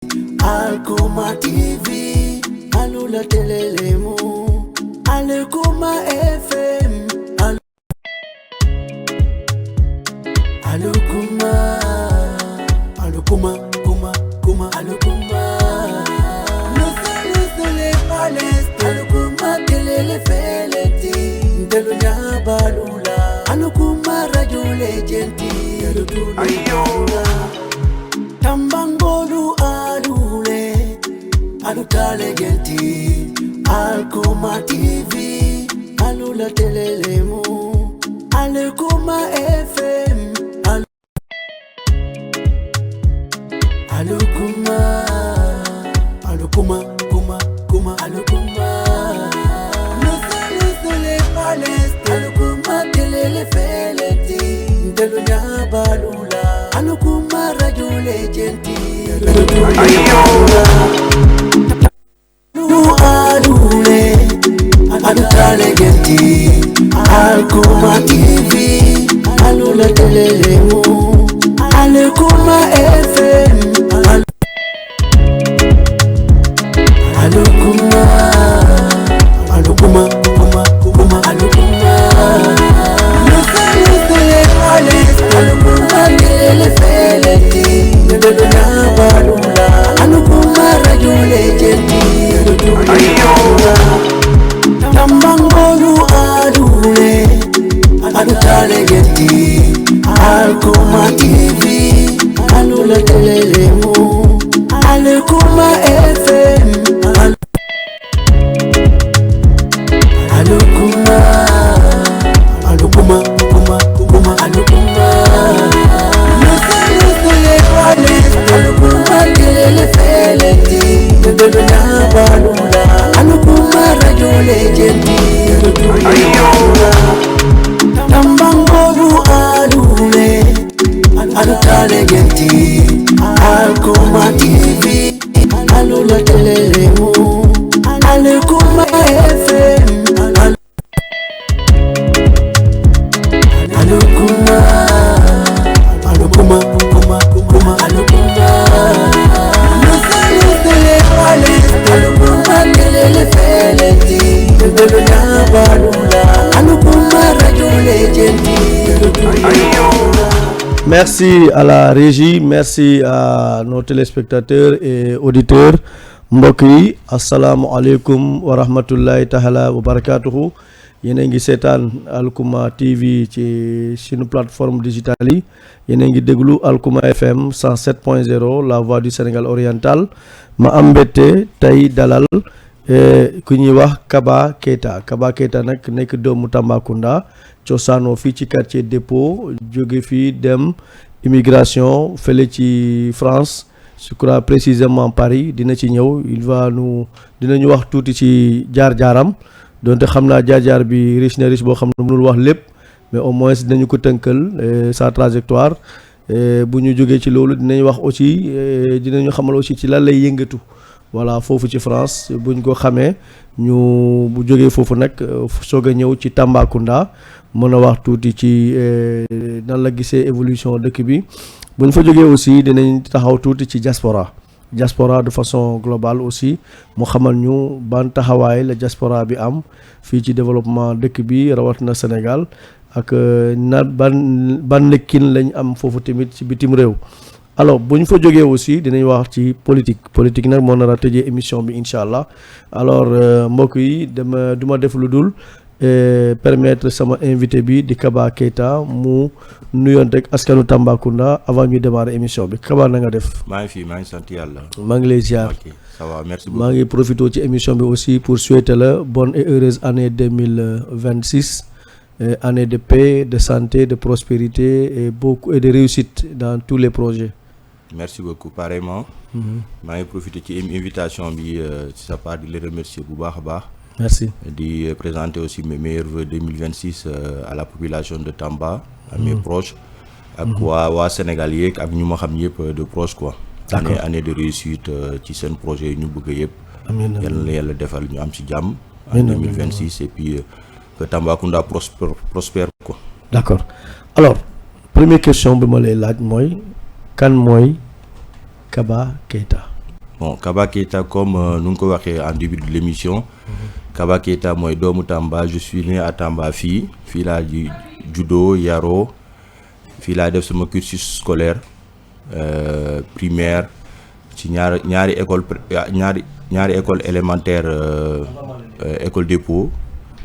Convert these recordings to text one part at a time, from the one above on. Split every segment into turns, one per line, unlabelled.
Alkuma TV, alula telelemu, Alkuma FM, Alkuma, Alkuma. Nusale pales, Alkuma telele feleti, Delunya balula, Alkuma radio legenti, Alkuma. Tambangolu alule, alutale genti, Alkuma TV, alula telelemu, Alkuma FM, Alkuma, Alkuma. Nusale pales, Alkuma telele feleti, Delunya balula, Alkuma radio legenti, alule, alutale genti, Alkuma TV, alula telelemu, Alkuma FM, Alkuma. Nusale pales, Alkuma telele feleti, Delunya balula, Alkuma radio legenti, Tambangolu alule, alutale genti, Alkuma TV, alula telelemu, Alkuma FM, Alkuma. Nusale pales, Alkuma telele feleti, Delunya balula, Alkuma radio legenti, Tambangolu alule, alutale genti, Alkuma TV, alula telelemu, Alkuma FM, Alkuma. Nusale pales, Alkuma telele feleti, Delunya balula, Alkuma radio legenti.
Merci à la régie, merci à nos téléspectateurs et auditeurs. Mbokk yi assalaamu aleykum wa rahmatullahi taala wa barakatuhu. Yéen a ngi seetaan Alkuma TV ci suñu plateforme digitale yi. Yéen a ngi déglu Alkuma FM 107.0 la voix du Sénégal oriental. Ma am mbégte tey dalal ku ñuy wax Kaba Keita nag nekk doomu Tambacounda cosaanoo fii ci quartier Dépôt jóge fii dem immigration fële ci France je crois précisément Paris dina ci ñëw dinañu wax tuuti ci jaar-jaaram donte xam naa jaar-jaar bi riche boo xam ne mënul wax lépp mais au moins dinañu ko tënkal sa trajectoire bu ñu jógee ci loolu dinañ wax aussi dinañu xamal aussi ci lan lay yëngatu voilà foofu ci France buñ ko xamee ñu bu jógee foofu nag soog a ñëw ci Tambacounda mën a wax tuuti ci nan la gisee évolution dëkk bi buñ fa jógee aussi dinañ taxaw tuuti ci diaspora de façon globale aussi mu xamal ñu ban taxawaay la diaspora bi am fii ci développement dëkk bi rawatina Sénégal ak ban nekkin lañ am foofu tamit ci bitim réew. Alors bu ñu fa jógee aussi dinañ wax ci politique nag moo nar a tëjee émission bi incha allah alors mbokk yi du ma def lu dul permettre sama invité bi di Kaba Keita mu nuyoon rek askanu Tambacounda avant ñu démarrer émission bi Kaba na nga def.
maa ngi sant yàlla.
maa ngi lay ziar.
ok ça va merci beaucoup.
maa ngi profité ci émission bi aussi pour souhaiter la bonne et heureuse année 2026 année de paix de santé de prospérité et de réussite dans tous les projets.
Merci beaucoup pareillement. maa ngi profité ci invitation bi ci sa part di les remercier bu baax a baax.
Merci.
Di présenter aussi mes meilleurs vœux 2026 à la population de Tamba, à mes proches, ak waa Sénégal yeeg ak ñu ma xam yëpp de proches quoi. année de réussite ci seen projet yi ñu bëgg yëpp. amiin yal na yàlla defal ñu am ci jàmm. en 2026 et puis que Tambacounda prospère quoi.
D'accord. Alors première question bi ma lay laaj mooy kan mooy Kaba Keita.
Bon, Kaba Keita, comme nous l'avons dit en début de l'émission, Kaba Keita, moi, doomu Tamba, je suis né à Tamba, fille là du judo, yaro, fille là de mon cursus scolaire, primaire, ñaari école élémentaire, école dépôt,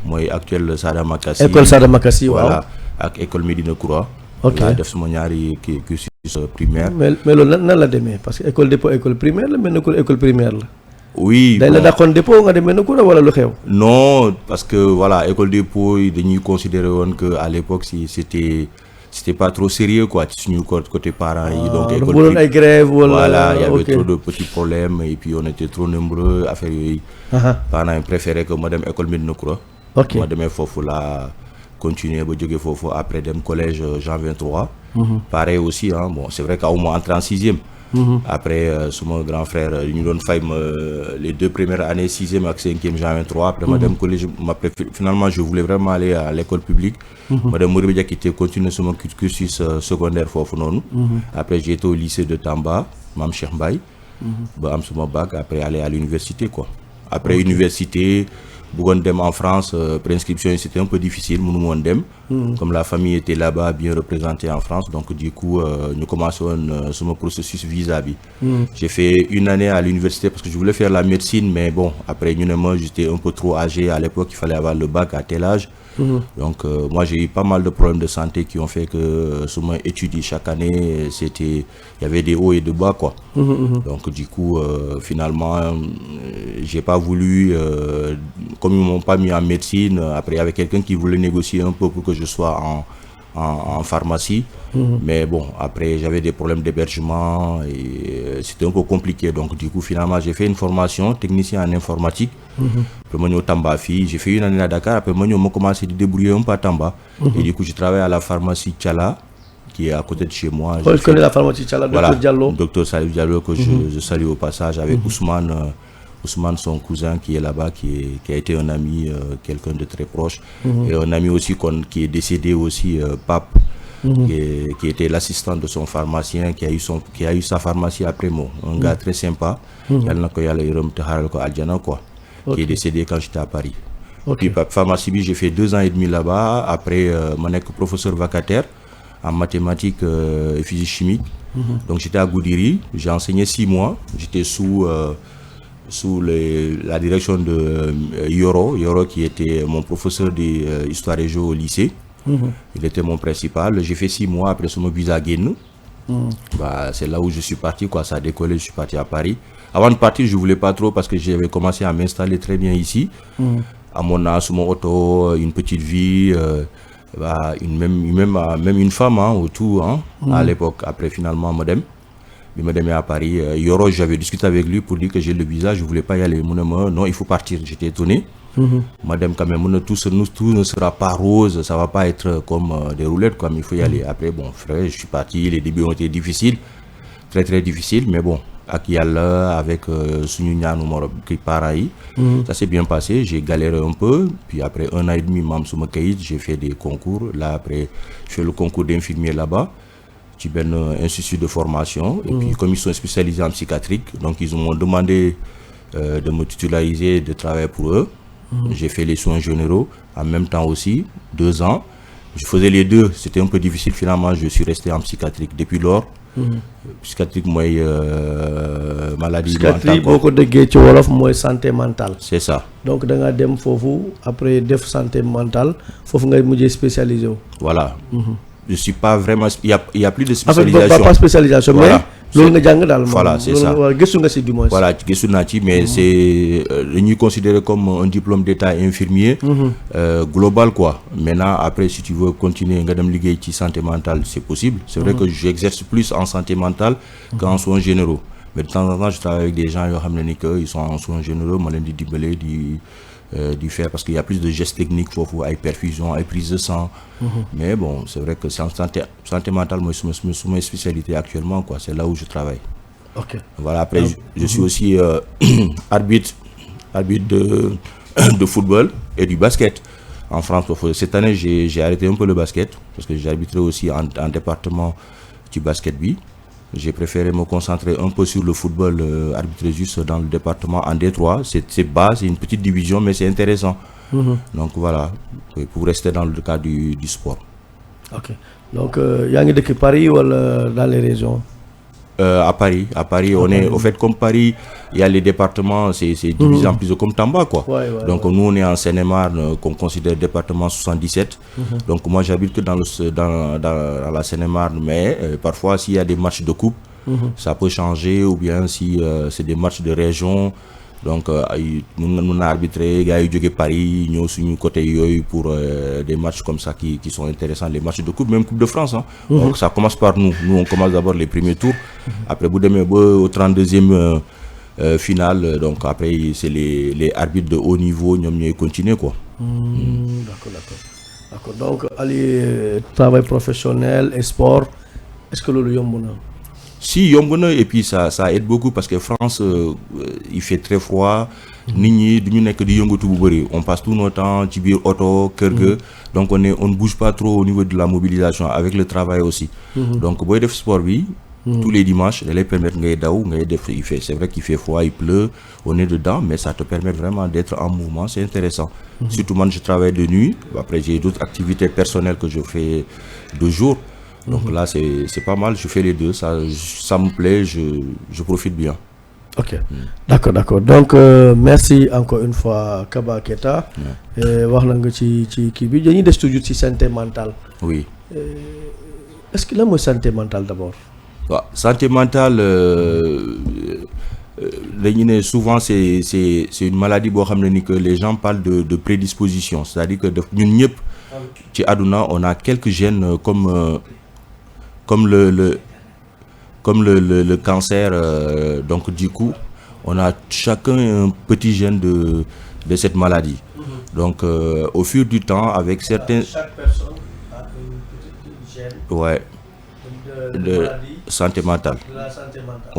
moi actuelle Sada Makassi.
École Sada Makassi,
voilà, avec école Médina Koura.
Ok.
Là def sama ñaari cursus primaire.
mais loolu nan la demee parce que école dépôt école primaire la mel na école primaire la.
Oui.
dañ la dàqoon dépôt nga demee na Koura wala lu xew.
Non, parce que voilà, école dépôt dañuy considérer que à l'époque c'était pas trop sérieux quoi ci suñu côté parents yi. Donc école
bu doon ay grève wala.
voilà, il y avait trop de petits problèmes et puis on était trop nombreux affaire yooyu. Parents yi préféré que ma dem école Médina Koura.
Ok
ma demee foofu la continuer ba jógee foofu après dem collège Jean 23. Pareil aussi hein, bon c'est vrai qu'au moins entré en 6e. Après mon grand frère ñu doon fay les 2 premières années 6e et 5e Jean 23. Après ma dem collège finalement je voulais vraiment aller à l'école publique. Ma dem Moriba Diakité continuer mon cursus secondaire foofu noonu. Après j'ai été au lycée de Tamba Mame Cheikh Mbaye. Ba am suma bac après aller à l'université quoi. Après université bëggoon dem en France préinscription c'était un peu difficile mënu woon dem. Comme la famille était là-bas bien représentée en France donc du coup ñu commencé woon sama processus visa bi. J'ai fait une année à l'université parce que je voulais faire la médecine mais bon après ñu ne moi j'étais un peu trop âgé à l'époque il fallait avoir le bac à tel âge. Donc moi j'ai eu pas mal de problèmes de santé qui ont fait que sur mon études chaque année il y avait des hauts et des bas quoi. Donc du coup finalement j'ai pas voulu comme ils m'ont pas mis en médecine après il y avait quelqu'un qui voulait négocier un peu pour que je sois en pharmacie. Mais bon après j'avais des problèmes d'hébergement et c'était un peu compliqué donc du coup finalement j'ai fait une formation technicien en informatique. Après moi ñëw Tamba fii j'ai fait une année à Dakar après moi ñëw ma commencé de débrouiller un peu à Tamba. Et du coup je travaille à la pharmacie Thiala qui est à côté de chez moi.
Je connais la pharmacie Thiala,
voilà,
Docteur Diallo.
Docteur Salif Diallo que je salue au passage avec Ousmane son cousin qui est là-bas qui a été un ami quelqu'un de très proche et un ami aussi qui est décédé aussi Pape. Qui était l'assistant de son pharmacien qui a eu sa pharmacie après moi un gars très sympa yàlla na ko yàlla yërëm te xaaral ko aljana quoi. Qui est décédé quand j'étais à Paris. Puis pharmacie bi j'ai fait 2 ans et demi là-bas après ma nekk professeur vacataire en mathématiques et physique chimique. Donc j'étais à Goudiri, j'ai enseigné 6 mois, j'étais sous la direction de Yoro qui était mon professeur d'histoire et géo au lycée. Il était mon principal. J'ai fait 6 mois après mon visa génn. Bah, c'est là où je suis parti quoi, ça a décollé, je suis parti à Paris. Avant de partir, je voulais pas trop parce que j'avais commencé à m'installer très bien ici. À mon âge, mon auto, une petite vie, bah, même une femme autour à l'époque. Après finalement, madame à Paris, Yoro, j'avais discuté avec lui pour dire que j'ai le visa, je voulais pas y aller. Non, il faut partir. J'étais étonné. Madame quand même, tout ne sera pas rose, ça va pas être comme des roulettes comme il faut y aller. Après bon frère, je suis parti, les débuts ont été difficiles, très très difficiles, mais bon ak yàlla avec suñu ñaanu moro ki parents yi, ça s'est bien passé. J'ai galéré un peu, puis après 1 an et demi mam suma kayit, j'ai fait des concours. Là après je fais le concours d'infirmier là-bas ci benn institut de formation et puis comme ils sont spécialisés en psychiatrique donc ils m'ont demandé de me titulariser, de travailler pour eux. J'ai fait les soins généraux en même temps aussi 2 ans. Je faisais les deux, c'était un peu difficile finalement, je suis resté en psychiatrique depuis lors. Psychiatrique mooy maladie mentale.
Psychiatrie boo ko déggee ci wolof mooy santé mentale.
C'est ça.
Donc da nga dem foofu après def santé mentale foofu ngay mujjee spécialisé wu.
Voilà. Je suis pas vraiment il y a plus de spécialisation.
En fait pas spécialisation
voilà.
Mais loolu nga jàng daal.
Voilà c'est ça.
Gëstu nga si du moins.
Voilà gëstu naa ci mais c'est dañuy considéré comme un diplôme d'état infirmier global quoi. Maintenant après si tu veux continuer nga dem liggéey ci santé mentale c'est possible. C'est vrai que j'exerce plus en santé mentale qu'en soins généraux. Mais de temps en temps je travaille avec des gens yoo xam ne ni que ils sont en soins généraux ma leen di dimbale di faire parce qu'il y a plus de gestes techniques foofu ay perfusion ay prise de sang. Mais bon c'est vrai que c'est en santé mentale mooy suma spécialité actuellement quoi, c'est là où je travaille.
Ok.
Voilà après je suis aussi arbitre de football et du basket en France. Cette année j'ai arrêté un peu le basket parce que j'ai arbitré aussi en département du basket bi. j'ai préféré me concentrer un peu sur le football, arbitrer juste dans le département en D3. C'est bas, c'est une petite division, mais c'est intéressant. Donc voilà, pour rester dans le cadre du sport.
Ok. Donc, yaa ngi dëkk Paris wala dans les régions?
À Paris, on est au fait comme Paris, il y a les départements, c'est divisé en plusieurs comme Tamba quoi. Donc nous on est en Seine-et-Marne qu'on considère département 77. Donc moi j'habite que dans la Seine-et-Marne, mais parfois s'il y a des matchs de coupe, ça peut changer, ou bien si c'est des matchs de région. Donc nous arbitrer gars yu jóge Paris ñëw suñu côté yooyu pour des matchs comme ça qui sont intéressants, les matchs de coupe, même Coupe de France hein. Donc ça commence par nous on commence d'abord les premiers tours, après bu demee ba au 32e finale, donc après c'est les arbitres de haut niveau ñoom ñooy continuer quoi.
D'accord. Donc aller travail professionnel et sport, est-ce que loolu yomb na?
Si yomb na, et puis ça aide beaucoup parce que France il fait très froid, nit ñi duñu nekk di yëngatu bu bëri, on passe tout notre temps ci biir oto kër ga, donc on ne bouge pas trop au niveau de la mobilisation avec le travail aussi. Donc booy def sport bi tous les dimanches da lay permettre ngay daw ngay def, c'est vrai qu'il fait froid, il pleut, on est dedans, mais ça te permet vraiment d'être en mouvement, c'est intéressant. Surtout moi je travaille de nuit, après j'ai d'autres activités personnelles que je fais de jour. Donc là, c'est pas mal, je fais les deux, ça me plaît, je profite bien.
Ok, d'accord. Donc, merci encore une fois, Kaba Keita. Wax na nga ci kii bi dañuy des toujours ci santé mentale.
Oui.
Est-ce que la mooy santé mentale d'abord?
Ouais, santé mentale, souvent c'est une maladie boo xam ne ni que les gens parlent de prédisposition, c'est-à-dire que ñun ñëpp ci àdduna on a quelques gènes comme le cancer, donc du coup on a chacun un petit gène de cette maladie. Donc au fur du temps avec certains,
chaque personne a un petit gène
de santé mentale.
De la santé mentale.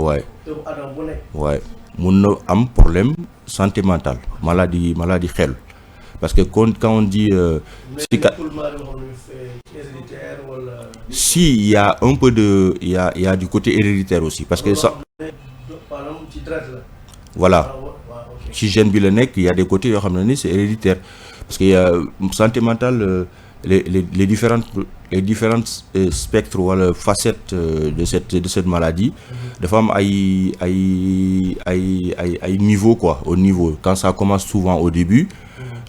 Ouais. Mun na am problème santé mentale, maladie xel. Parce que quand on dit si il y a un peu il y a du côté héréditaire aussi parce que ça voilà si gène bi la nekk il y a des côtés yoo xam ne ni c'est héréditaire parce que y a santé mentale les différentes spectres wala facettes de cette maladie dafa am ay niveau quoi, au niveau quand ça commence souvent au début.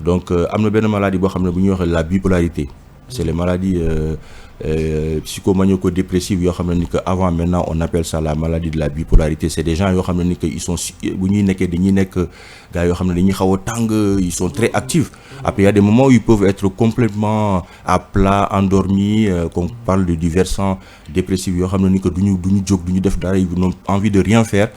Donc am na benn maladie boo xam ne bu ñuy wax la bipolarité, c'est les maladies psychomaniaco-dépressives yoo xam ne ni que avant maintenant on appelle ça la maladie de la bipolarité. C'est des gens yoo xam ne ni que ils sont bu ñuy nekkee dañuy nekk gars yoo xam ne dañuy xaw a tàng, ils sont très actifs. Après il y a des moments où ils peuvent être complètement à plat, endormis, qu'on parle du versant dépressif yoo xam ne ni que duñu jóg duñu def dara, ils n'ont envie de rien faire,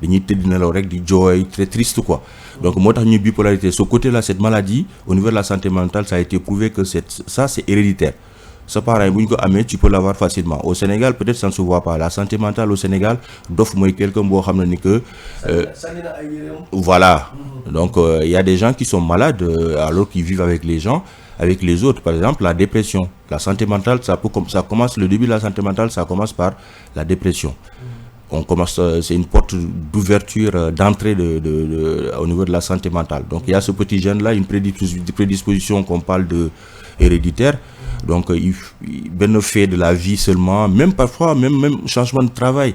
dañuy tëdd nelaw rek di jooy, très triste quoi. Donc moo tax ñu bipolarité, ce côté-là, cette maladie au niveau de la santé mentale, ça a été prouvé que ça c'est héréditaire. Ça pareil, bu ñu ko amee tu peux l'avoir facilement. Au Sénégal peut-être ça ne se voit pas. La santé mentale au Sénégal dof mooy quelqu'un boo xam ne ni que voilà. Donc il y a des gens qui sont malades alors qu'ils vivent avec les gens, avec les autres. Par exemple la dépression, la santé mentale, ça commence, le début de la santé mentale ça commence par la dépression. On commence, c'est une porte d'ouverture, d'entrée au niveau de la santé mentale. Donc il y a ce petit gène-là, une prédisposition qu'on parle de héréditaire. Donc il fait de la vie seulement, même parfois, même changement de travail.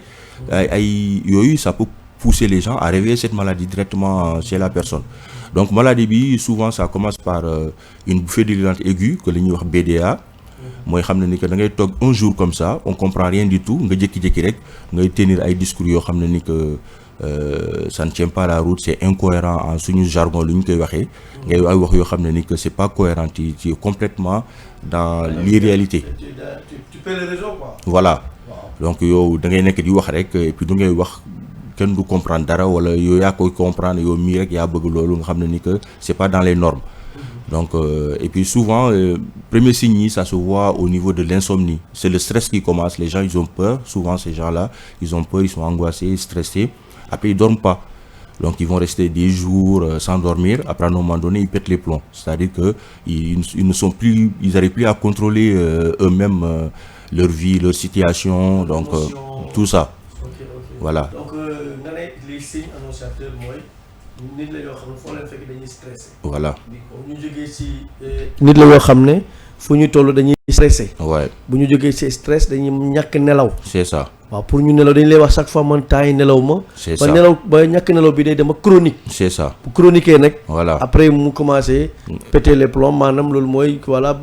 Ça peut pousser les gens à réveiller cette maladie directement chez la personne. Donc maladie bi, souvent ça commence par une bouffée délirante aiguë, que l'on appelle BDA. Moi xam ne ni que da ngay toog un jour comme ça on comprend rien du tout, nga jékki-jékki rek ngay tenir ay discours yoo xam ne ni que ça ne tient pas la route, c'est incohérent en suñu jargon lu ñu koy waxee, ngay ay wax yoo xam ne ni que c'est pas cohérent, tu es complètement dans l'irréalité.
Tu peux les raisons quoi.
Voilà. Donc yow da ngay nekk di wax rek et puis du ngay wax kenn du comprendre dara, wala yow yaa koy comprendre yow mii rek yaa bëgg loolu nga xam ne ni que c'est pas dans les normes. Donc et puis souvent premier signe ça se voit au niveau de l'insomnie, c'est le stress qui commence, les gens ils ont peur, souvent ces gens-là ils ont peur, ils sont angoissés, stressés, après ils dorment pas, donc ils vont rester des jours sans dormir, après à un moment donné ils pètent les plombs, c'est-à-dire que ils n'arrivent plus à contrôler eux-mêmes leur vie, leur situation, donc tout ça. voilà
donc nga ne les signes annonciateurs mooy nit la yoo xam ne foo leen fekk dañuy stressé.
voilà
ñu jógee ci. nit la yoo xam ne fu ñu toll dañuy stressé.
ouais
bu ñu jógee ci stress dañuy ñàkk nelaw.
c'est ça
waaw pour ñu nelaw dañu lay wax chaque fois man temps yi nelaw ma.
c'est
ba
ça
nelaw ba ñàkk nelaw bi day dama chronique.
c'est ça
bu chroniquer nag.
voilà
après mu commencé péter les plombs maanaam loolu mooy voilà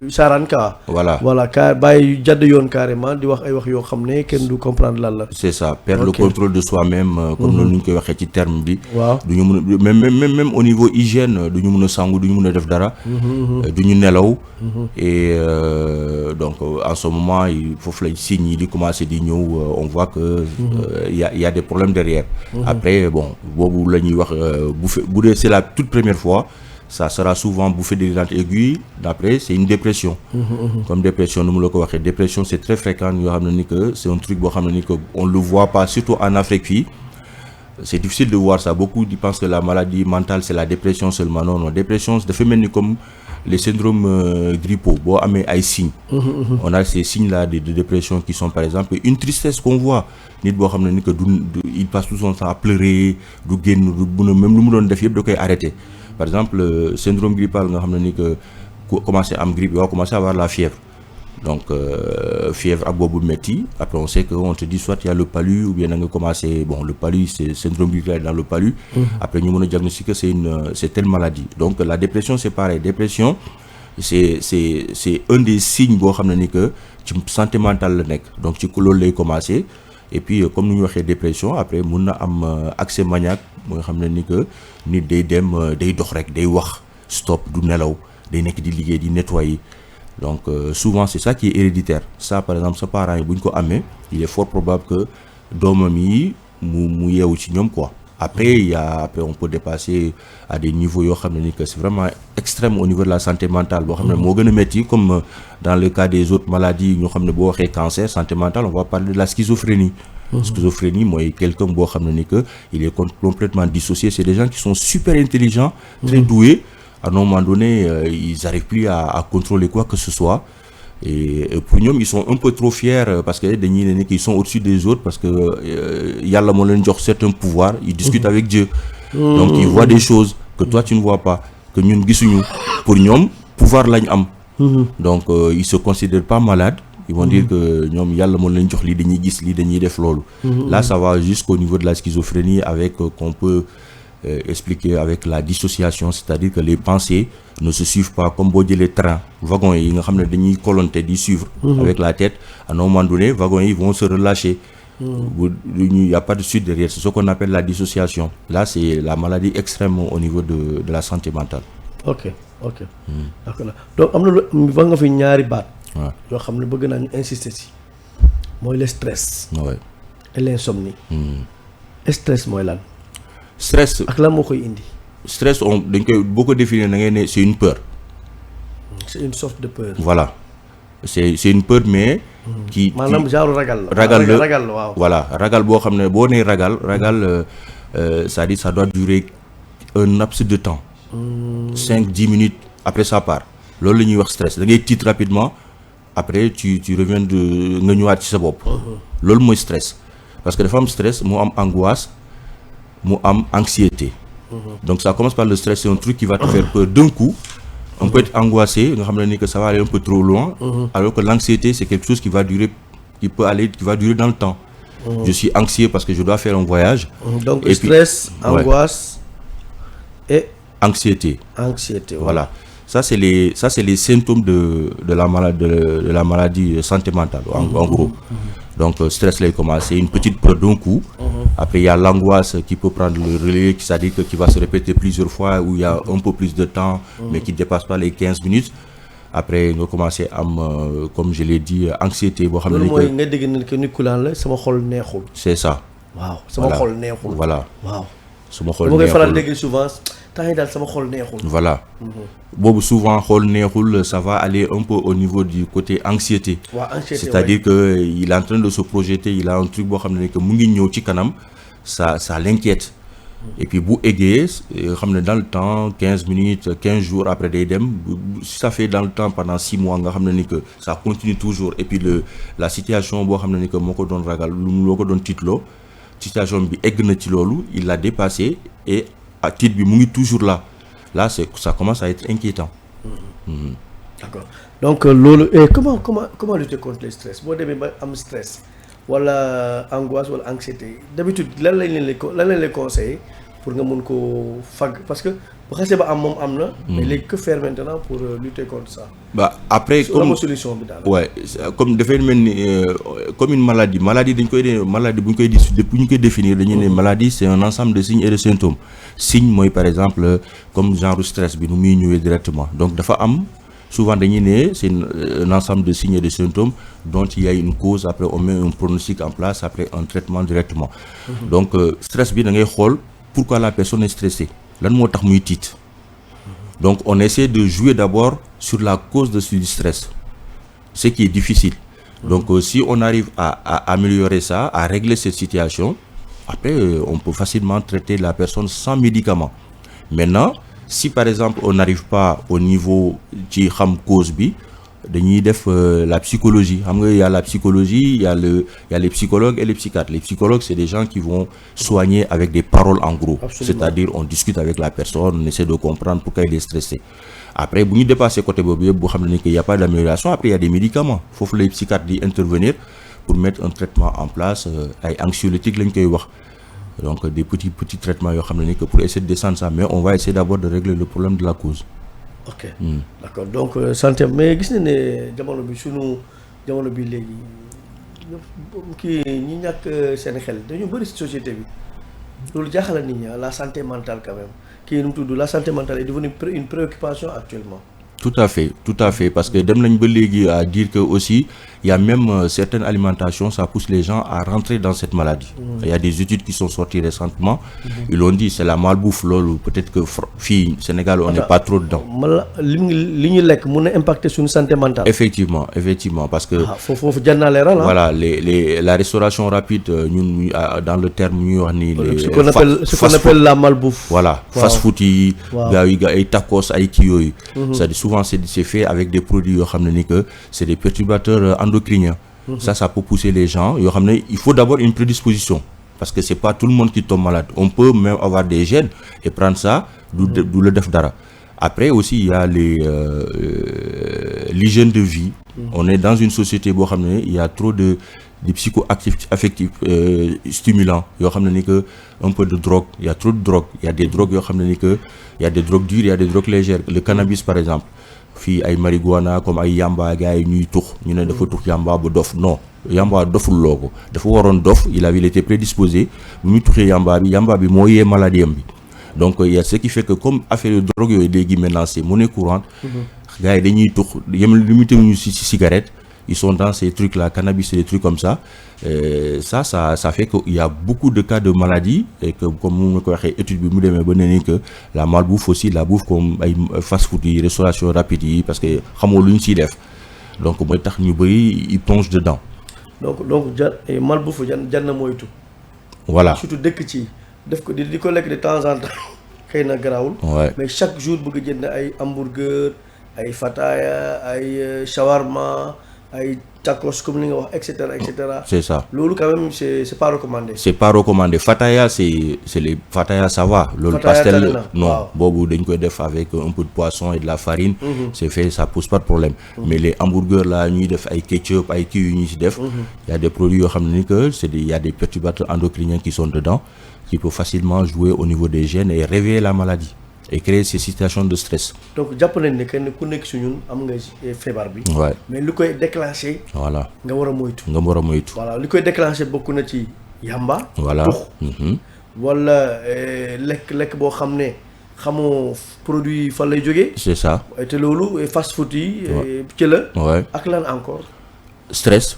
saaraan ka
voilà
ka bàyyi jadd yoon carrément di wax ay wax yoo xam ne kenn du comprendre lan la.
c'est ça perdre le contrôle de soi-même comme noonu ñu koy waxee ci terme bi.
waaw
du ñu mën a même au niveau hygiène du ñu mën a sangu du ñu mën a def dara. du ñu nelaw. et donc en ce moment foofu lañ signes yi di commencer di ñëw on voit que y a des problèmes derrière. Après bon boobu la ñuy wax bu dee c'est la toute première fois. Ça sera souvent bouffée délirante aiguë. D'après, c'est une dépression. Comme dépression, nous le connaissons. Dépression, c'est très fréquent. C'est un truc on le voit pas, surtout en Afrique. C'est difficile de voir ça. Beaucoup pensent que la maladie mentale, c'est la dépression seulement. Non, dépression, c'est fait même comme les syndromes grippaux. Bon, mais ay signes. On a ces signes-là de dépression qui sont, par exemple, une tristesse qu'on voit. Il passe tout son temps à pleurer, même nous devons arrêter. Par exemple, syndrome grippal, on commence à grippe, on va commencer à avoir la fièvre. Donc, fièvre à bobo metti. Après, on sait qu'on te dit soit il y a le palu ou bien on a commencé. Bon, le palu, c'est syndrome grippal dans le palu. Après, nous avons diagnostiqué que c'est telle maladie. Donc, la dépression, c'est pareil. Dépression, c'est un des signes que tu santé mentale. Donc, tu as commencé. Et puis comme nous avons dépression après mun na am accès maniaque mooy xam ne ni que nit day dem day dox rek day wax stop du nelaw day nekk di liggéey di nettoyer donc souvent c'est ça qui est héréditaire ça par exemple sa parents yi bu ñu ko amee il est fort probable que doomam yi mu yeewu ci ñoom quoi. Après on peut dépasser à des niveaux yoo xam ne ni que c'est vraiment extrême au niveau de la santé mentale boo xam ne moo gën a métti comme dans le cas des autres maladies ñoo xam ne boo waxee cancer santé mentale on va parler de la schizophrénie. Schizophrénie mooy quelqu'un boo xam ne ni que il est complètement dissocié. C'est des gens qui sont super intelligents très doués à un moment donné ils n'arrivent plus à contrôler quoi que ce soit. Et pour nous, ils sont un peu trop fiers parce que ils sont au-dessus des autres parce que Yalla mo len jox certains pouvoirs, ils discutent avec Dieu. Donc ils voient des choses que toi tu ne vois pas, que ñun gisuñu. Pour ñom pouvoir lañ am. Donc ils se considèrent pas malades. Ils vont dire que ñom Yalla mo len jox li dañuy gis li dañuy def lolu. Là ça va jusqu'au niveau de la schizophrénie avec qu'on peut expliquer avec la dissociation, c'est-à-dire que les pensées ne se suivent pas comme les trains, wagons yi nga xamné dañuy colonter di suivre avec la tête. À un moment donné, wagons yi vont se relâcher. Il n'y a pas de suite derrière, c'est ce qu'on appelle la dissociation. Là, c'est la maladie extrême au niveau de la santé mentale.
OK. D'accord. Donc amna nga fi ñaari baat. Yo xamné bëgg nañu insister ci. Moy le stress.
Ouais.
Et l'insomnie. Stress moy lan?
Stress
ak lan moo koy indi.
Stress dañ koy boo ko définir da ngay ne c'est une peur.
C'est une sorte de peur.
Voilà, c'est une peur mais. qui
maanaam genre ragal la.
ragal
waaw.
Voilà ragal boo xam ne boo nee ragal c'est-à-dire ça doit durer un laps de temps. 5-10 minutes après ça part. Loolu la ñuy wax stress da ngay tiit rapidement après tu reviens de nga ñëwaat ci sa bopp. Loolu mooy stress parce que dafa am stress moo am angoisse. Mu am anxiété. Donc ça commence par le stress, c'est un truc qui va te faire peur d'un coup. On peut être angoissé, que ça va aller un peu trop loin, alors que l'anxiété c'est quelque chose qui va durer dans le temps. Je suis anxieux parce que je dois faire un voyage.
Donc et stress, puis, angoisse et
anxiété. Voilà. Ça c'est les symptômes de la maladie santé mentale en gros. Donc stress là il commence, c'est une petite peur d'un coup. Après il y a l'angoisse qui peut prendre le relais, c'est-à-dire qui va se répéter plusieurs fois où il y a un peu plus de temps mais qui ne dépasse pas les 15 minutes. Après on commence à comme je l'ai dit anxiété bo xamné
que nga dégg na que nit ku lan la sama xol neexul.
C'est ça.
Waaw sama xol neexul.
Voilà.
Waaw.
Sama xol
neexul. Mo ngay faral dégg souvent temps yi daal sama xol neexul.
Voilà. Boobu souvent xol neexul ça va aller un peu au niveau du côté anxiété. C'est-à-dire que il est en train de se projeter, il a un truc boo xam ne que mu ngi ñëw ci kanam ça l'inquiète. Et puis bu eggee xam ne dans le temps 15 minutes 15 jours après day dem si ça fait dans le temps pendant 6 mois nga xam ne ni que ça continue toujours et puis la situation boo xam ne ni que moo ko doon ragal lu moo ko doon tiitloo situation bi egg na ci loolu il l'a dépassé et à titre bi mu ngi toujours là ça commence à être inquiétant.
D'accord donc loolu et comment lutter contre le stress boo demee ba am stress wala angoisse wala anxiété d'habitude lan lañ leen conseiller pour nga mun ko fag parce que bu xasee ba am moom am na. mais léegi que faire maintenant pour lutter contre ça.
Bah après comme
solution bi daal.
ouais comme dafay mel ni comme une maladie dañ koy maladie bu ñu koy définir dañuy ne maladie c'est un ensemble de signes et de symptômes signe mooy par exemple comme genre stress bi nu muy ñëwee directement donc dafa am souvent dañuy ne c'est un ensemble de signes et de symptômes dont il y a une cause après on met un pronostic en place après un traitement directement. Donc stress bi da ngay xool pourquoi la personne est stressée lan moo tax muy tiit. Donc on essaie de jouer d'abord sur la cause de ce stress, ce qui est difficile. Donc si on arrive à améliorer ça, à régler cette situation, après on peut facilement traiter la personne sans médicament. Maintenant, si par exemple on n'arrive pas au niveau ci xam cause bi, dañuy def la psychologie. Xam nga il y a la psychologie, il y a les psychologues et les psychiatres. Les psychologues, c'est des gens qui vont soigner avec des paroles en gros. Absolument. C'est-à-dire on discute avec la personne, on essaie de comprendre pourquoi il est stressé. Après bu ñu dépasser côté boobu yëpp boo xam ne qu'il y a pas d'amélioration, après il y a des médicaments. Foofu les psychiatres di intervenir pour mettre un traitement en place ay anxiolytiques lañ koy wax. Donc des petits traitements yoo xam ne que pour essayer de descendre ça, mais on va essayer d'abord de régler le problème de la cause.
Ok d'accord donc santé mais gis na ne jamono bi léegi kii ñi ñàkk seen xel dañu bëri ci société bi loolu jaaxal na nit ñi la santé mentale quand même kii nu mu tudd la santé mentale est devenue une préoccupation actuellement. Tout à fait parce que dem nañ ba léegi à dire que aussi il y a même certaines alimentations ça pousse les gens à rentrer dans cette maladie. Il y a des études qui sont sorties récemment. Ils l'ont dit c'est la malbouffe loolu peut-être que fii Sénégal on n'est pas trop dedans. li ñu lekk mën na impacter suñu santé mentale. Effectivement parce que. foofu jar naa leeral voilà la restauration rapide ñun dans le terme ñuy wax ni. ce qu'on appelle la malbouffe. Voilà fast food yi. gars yi ay tacos ay kii yooyu. c'est-à-dire souvent c'est fait avec des produits yoo xam ne ni que c'est des perturbateurs endocriniens. Ça peut pousser les gens yoo xam ne il faut d'abord une prédisposition parce que c'est pas tout le monde qui tombe malade. On peut même avoir des gènes et prendre ça du le def dara. Après aussi il y a l'hygiène de vie. On est dans une société boo xam ne il y a trop de psychoactifs affectifs stimulants yoo xam ne ni que un peu de drogue, il y a trop de drogue, il y a des drogues yoo xam ne ni que il y a des drogues dures, il y a des drogues légères. Le cannabis par exemple fii ay marijuana comme ay yamba gars yi ñuy tux ñu ne dafa tux yamba ba dof non yamba doful loo ko dafa waroon dof il été prédisposé bu muy tuxee yamba bi moo yee maladie am bi. Donc il y a ce qui fait que comme affaire de drogue yooyu léegi maintenant c'est monnaie courante gars yi dañuy tux yem limité ñu ci cigarette. Ils sont dans ces trucs-là, cannabis et des trucs comme ça. Ça fait qu'il y a beaucoup de cas de maladies et que, comme on a dit, études que la malbouffe aussi, la bouffe comme fast-food, restauration rapide, parce que donc ils plongent dedans. Donc malbouffe, voilà. Surtout dès que tu collectes de temps en temps, ouais. Mais chaque jour, vous avez des hamburgers, des fataya, des shawarma. Ay tacos comme ni nga wax etc. C'est ça. Loolu quand même c'est pas recommandé. C'est pas recommandé. Fataya c'est les fataya ça va. Loolu pastel non boobu dañ koy def avec un peu de poisson et de la farine. C'est fait ça pose pas de problème. Mais les hamburgers là ñuy def ay ketchup ay kii yu ñu ci def. Il y a des produits yoo xam ne ni que il y a des perturbateurs endocriniens qui sont dedans qui peuvent facilement jouer au niveau des gènes et réveiller la maladie. Et créer ces situations de stress. Donc jàpp nañ ne kenn ku nekk si ñun am nga feebar bi. Ouais. Mais lu koy déclencher. Voilà nga war a moytu. Voilà li koy déclencher bokk na ci yamba. Voilà wala lekk boo xam ne xamoo produit fan lay jógee. C'est ça. te loolu fast food yi. ci la. ak lan encore. Stress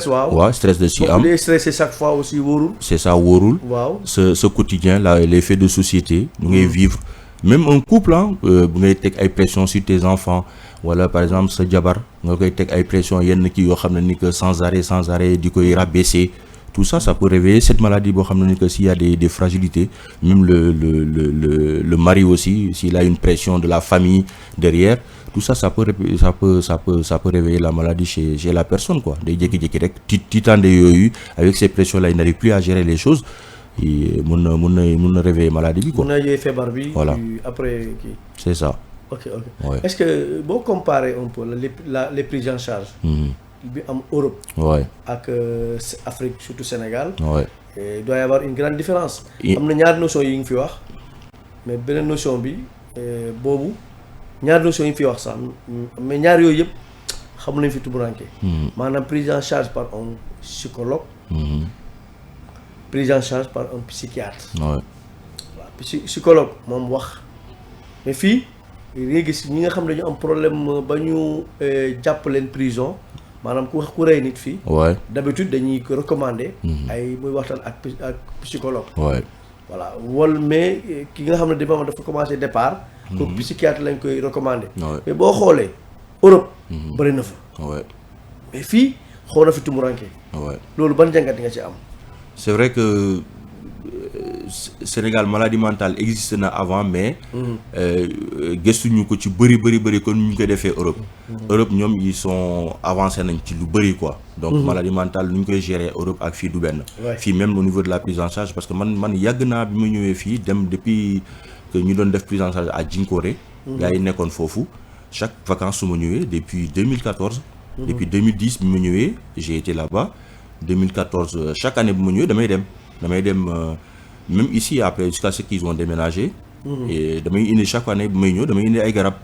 waaw. waaw stress de si am. Stressé chaque fois aussi wóorul. C'est ça wóorul. waaw ce quotidien là les faits de société. ñu ngay vivre. Même un couple bu ngay teg ay pression sur tes enfants wala par exemple sa jabar nga koy teg ay pression yenn kii yoo xam ne ni que sans arrêt di koy rabaisser
tout ça, ça peut réveiller cette maladie. Que s'il y a des fragilités, même le mari aussi, s'il a une pression de la famille derrière, tout ça, ça peut réveiller la maladie chez la personne, quoi. Avec ces pressions-là, il n'arrive plus à gérer les choses. Et mon réveiller maladie, quoi.
Voilà. Après,
c'est ça.
Ok.
Ouais.
Est-ce que vous comparez un peu les prises en charge en Europe avec Afrique, surtout Sénégal, il doit y avoir une grande différence. Il y a une notion qui est mais une notion qui est ñaar notion yi fi wax sax mais ñaar yooyu yëpp xam nañ fi tumuranke maanaam prise en charge par un psychologue prise en charge par un psychiatre waaw psychologue moom wax mais fii nga gis ñi nga xam ne dañu am problème ba ñu jàpp leen prison maanaam ku rey nit fii d'habitude dañuy ko recommander ay muy waxtaan ak psychologue voilà wala mais ki nga xam ne dafa commencé départ kooku psychiatre lañ koy recommander mais boo xoolee Europe bëri na fa mais fii xaw na fi tumuranke loolu ban jàngat nga ci am.
C'est vrai que Sénégal maladie mentale existe na avant mais gëstuñu ko ci bëri comme ñu koy defee Europe. Europe ñoom ils sont avancés nañ ci lu bëri quoi. Donc maladie mentale nu ñu koy gérer Europe ak fii du benn. Fii même au niveau de la prise en charge parce que man yàgg naa bi ma ñëwee fii dem depuis que ñu doon def prise en charge à Djinkoré. gars yi nekkoon foofu chaque vacances su ma ñëwee depuis 2014. Depuis 2010 bi ma ñëwee j'ai été là-bas 2014 chaque année bi ma ñëwee damay dem même ici après jusqu'à ce qu'ils ont déménagé. Et damay indi chaque année bi may ñëw damay indi ay garab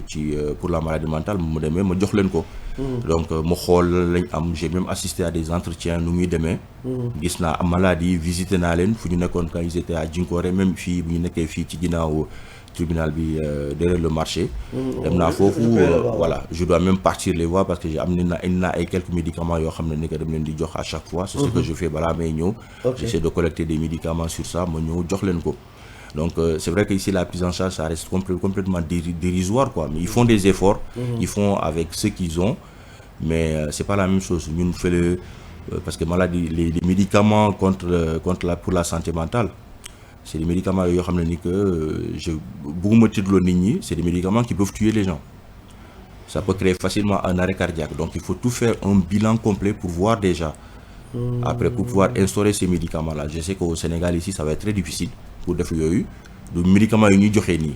ci pour la maladie mentale mu demee ma jox leen ko. Donc ma xool lañ am j'ai même assisté à des entretiens nu muy demee. gis naa am maladie visité naa leen fu ñu nekkoon quand ils étaient à Djinkoré même fii bu ñu nekkee fii ci ginnaaw tribunal bi derrière le marché. dem naa foofu voilà je dois même partir les voir parce que j'ai amené naa ay quelques médicaments yoo xam ne ni que dem leen di jox à chaque fois. C'est ce que je fais balaa may ñëw. J'essaie de collecter des médicaments sur ça ma ñëw jox leen ko. Donc c'est vrai que ici la prise en charge ça reste complètement dérisoire quoi, mais ils font des efforts, ils font avec ce qu'ils ont, mais c'est pas la même chose. Nous faisons parce que maladie les médicaments pour la santé mentale, c'est des médicaments yoo xam ne ni que bëgguma tiitloo nit ñi, c'est des médicaments qui peuvent tuer les gens. Ça peut créer facilement un arrêt cardiaque. Donc il faut tout faire un bilan complet pour voir déjà. Après pour pouvoir instaurer ces médicaments là. Je sais qu'au Sénégal ici ça va être très difficile. Pour def yooyu du médicaments yi ñuy joxe nii.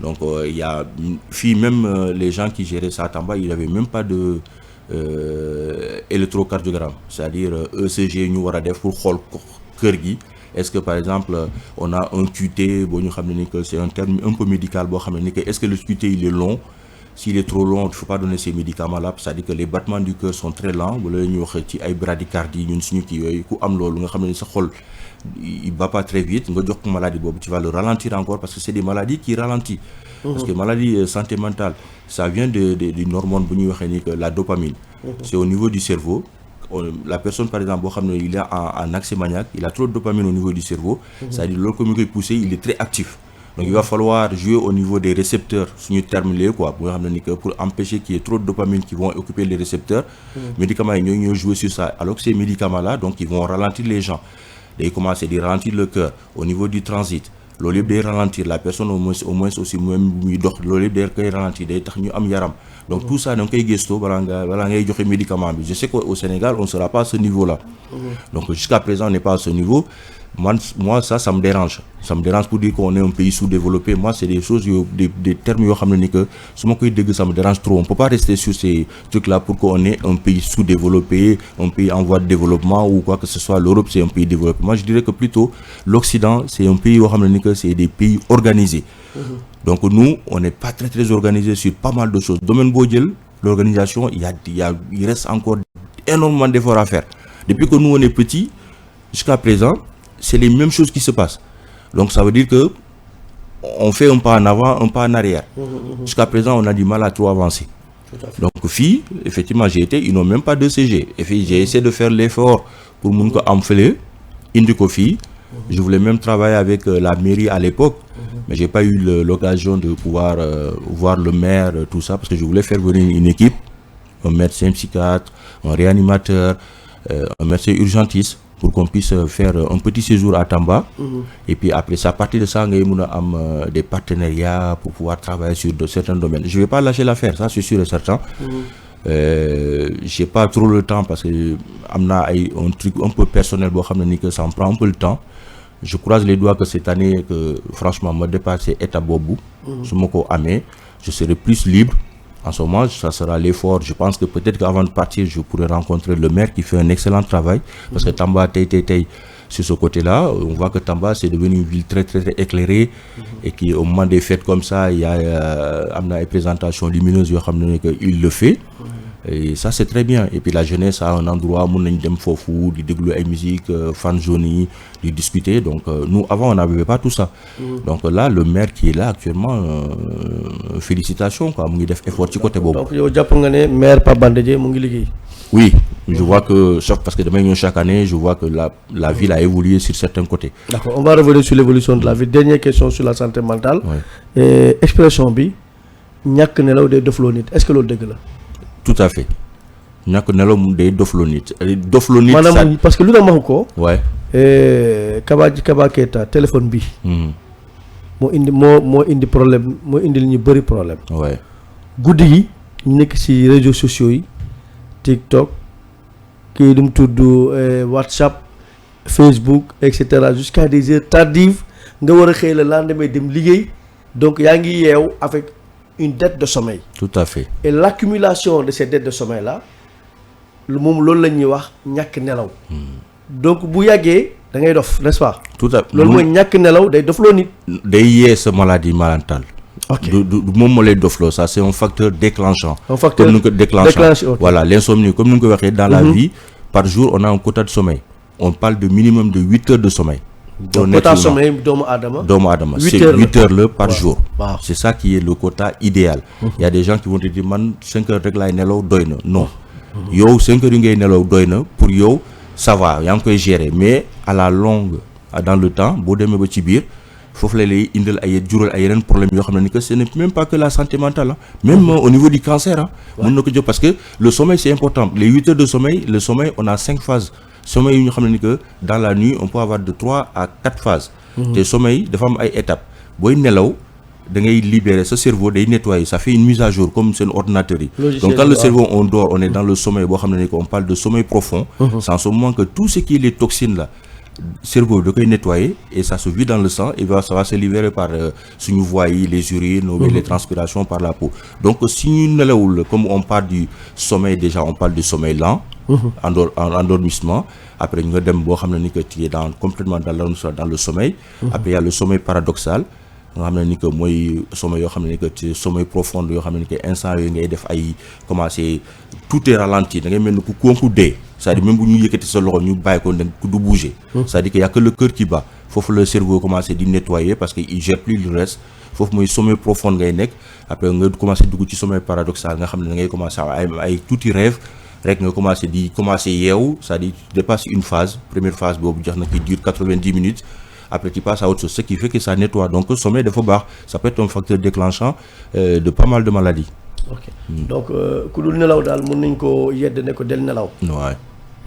Donc il y a fii même les gens qui géraient ça à Tamba il y avait même pas de électrocardiogramme, c'est-à-dire ECG ñu war a def pour xool kër gi. Est-ce que par exemple on a un QT boo ñu xam ne ni que c'est un terme un peu médical boo xam ne ni que est-ce que le QT il est long. S'il est trop long, il ne faut pas donner ces médicaments-là, c'est-à-dire que les battements du cœur sont très lents. Wala ñu wax ci ay bradycardie ñun suñu kii yooyu ku am loolu nga xam ne sa xol il bat pas très vite nga jox ko maladie boobu tu vas le ralentir encore parce que c'est des maladies qui ralentissent. Parce que maladie santé mentale ça vient d'une hormone bu ñuy waxee ni que la dopamine. C'est au niveau du cerveau. La personne par exemple boo xam ne il est en accès maniaque, il a trop de dopamine au niveau du cerveau. C'est-à-dire loolu comme ñu koy pousser il est très actif. Donc il va falloir jouer au niveau des récepteurs suñu terme léegi quoi bu nga xam ne ni que pour empêcher qu'il y ait trop de dopamine qui vont occuper les récepteurs. Médicaments yi ñoo jouer sur ça alors que ces médicaments là donc ils vont ralentir les gens. Day commencer di ralentir le cœur au niveau du transit loolu yëpp day ralentir la personne au moins aussi même bu muy dox loolu yëpp day koy ralentir day tax ñu am yaram. Donc tout ça da nga koy gëstoo balaa ngay joxe médicament bi. Je sais qu'au Sénégal on ne sera pas à ce niveau là. Donc jusqu'à présent on n'est pas à ce niveau. Moi ça me dérange pour dire qu'on est un pays sous-développé. Moi c'est des choses des termes yoo xam ne ni que su ma koy dégg ça me dérange trop. On peut pas rester sur ces trucs là pour qu'on ait un pays sous-développé, un pays en voie de développement ou quoi que ce soit. L'Europe c'est un pays développé. Moi je dirais que plutôt l'Occident c'est un pays yoo xam ne ni que c'est des pays organisés. Donc nous on n'est pas très organisés sur pas mal de choses. Domaine boo jël l'organisation il reste encore énormément d'efforts à faire. Depuis que nous on est petits jusqu'à présent c'est les mêmes choses qui se passent. Donc ça veut dire que on fait un pas en avant, un pas en arrière. Jusqu'à présent, on a du mal à trop avancer. Donc fii effectivement ils n'ont même pas de CG. Et puis j'ai essayé de faire l'effort pour mun ko am fële indi ko fii. Je voulais même travailler avec la mairie à l'époque, mais j'ai pas eu l'occasion de pouvoir voir le maire tout ça parce que je voulais faire venir une équipe un médecin psychiatre, un réanimateur, un médecin urgentiste, pour qu'on puisse faire un petit séjour à Tamba. Et puis après ça, à partir de ça, on a des partenariats pour pouvoir travailler sur certains domaines. Je ne vais pas lâcher l'affaire, ça c'est sûr et certain. J'ai pas trop le temps parce que un truc un peu personnel, que ça me prend un peu le temps. Je croise les doigts que cette année, que franchement, me dépasser étape bobu, je serai plus libre. En ce moment, ça sera l'effort. Je pense que peut-être qu'avant de partir, je pourrais rencontrer le maire qui fait un excellent travail. Parce que Tamba, sur ce côté-là, on voit que Tamba, c'est devenu une ville très, très, très éclairée. Et qu'au moment des fêtes comme ça, il y a une présentation lumineuse, il le fait. Et ça, c'est très bien. Et puis la jeunesse a un endroit où on a des fofou, des déglus de musique, fan zone, de discuter. Donc nous, avant, on n'avait pas tout ça. Donc là, le maire qui est là actuellement, félicitations. Quoi. Il fait effort du côté
donc, le maire Pabandedje,
oui, je vois que, sauf parce que demain, chaque année, je vois que la ville a évolué sur certains côtés.
D'accord, on va revenir sur l'évolution de la ville. Dernière question sur la santé mentale. Ouais. Expression bi, ñak nelaw de doflonit. Est-ce que l'autre dégueule?
Tout à fait. ñak nelaw de doflonit. Doflonit
manam parce que lu tax ko
ouais
Kaba Keita téléphone bi mo indi problème mo indi ñu bari problème
ouais
goudi yi nek ci réseaux sociaux yi TikTok ki dum tuddu WhatsApp Facebook etc. jusqu'à des heures tardives nga wara xey le lendemain dem liggéey donc yaa ngi yeew avec une dette de sommeil.
Tout à fait.
Et l'accumulation de ces dettes de sommeil là moom loolu la ñuy wax ñàkk nelaw. Donc bu yàggee da ngay dof, n'est-ce pas?
Tout à fait.
loolu mooy ñàkk nelaw day dofloo nit.
day yee sa maladie mentale.
Ok.
du moom moo lay dofloo, ça c'est un facteur déclenchant.
Un facteur
comme nous déclenchant.
Okay.
Voilà, l'insomnie comme nous le dans la vie, par jour on a un quota de sommeil. On parle de minimum de 8 heures de sommeil.
Donc quota de sommeil doomu adama.
C'est 8 heures par jour.
Wow.
C'est ça qui est le quota idéal. Il y a des gens qui vont te dire man 5 heures rek lay nelaw doyna. Non. Yow 5 heures ngay nelaw doyna pour yow ça va, yaa ngi koy gérer, mais à la longue dans le temps bo démé ba ci biir fofu lay indil ay jural ay yeneen problème yo xamné ni que ce n'est même pas que la santé mentale, hein. Même au niveau du cancer, hein. Mën na ko jox parce que le sommeil c'est important. Les 8 heures de sommeil, le sommeil on a 5 phases. Sommeil ñu xamné ni que dans la nuit on peut avoir de 3 à 4 phases. Te sommeil dafa am ay étapes. Boy nelaw da ngay libérer ce cerveau, day nettoyer, ça fait une mise à jour comme c'est un ordinateur. Donc quand le cerveau on dort, on est dans le sommeil, on parle de sommeil profond. C'est en ce moment que tout ce qui est les toxines là, cerveau doit nettoyer et ça se vide dans le sang et ça va se libérer par suñu voie yi, les urines ou les transpirations par la peau. Donc si ñu nelawul, comme on parle du sommeil déjà, on parle du sommeil lent, endormissement. Après ñu dem bo xamné ni que tu es complètement dans le sommeil. Après il y a le sommeil paradoxal. nga xam ni que mooy sommeil yoo xam ne ni que ci sommeil profond yoo xam ne ni que instant yooyu ngay def ay commencé tout est ralenti da ngay mel ni ku konku dee c'est-à-dire même bu ñu yëkkati sa loxo ñu bàyyi ko du bouger c'est-à-dire que y a que le cœur qui bat foofu le cerveau commencé di nettoyer parce que il gère plus le reste foofu mooy sommeil profond ngay nekk après nga commencé dugg ci sommeil paradoxal nga xam ne da ngay commencé ay tuuti rêve rek nga commencé yeewu c'est-à-dire tu dépasses une phase première phase boobu jox na qui dure 90 minutes. Après tu passes à autre chose, ce qui fait que ça nettoie. Donc le sommeil de Faubar, ça peut être un facteur déclenchant de pas mal de maladies.
Ok. Donc ku dul nelaw daal mën nañ ko yedd ne ko del nelaw.
Ouais.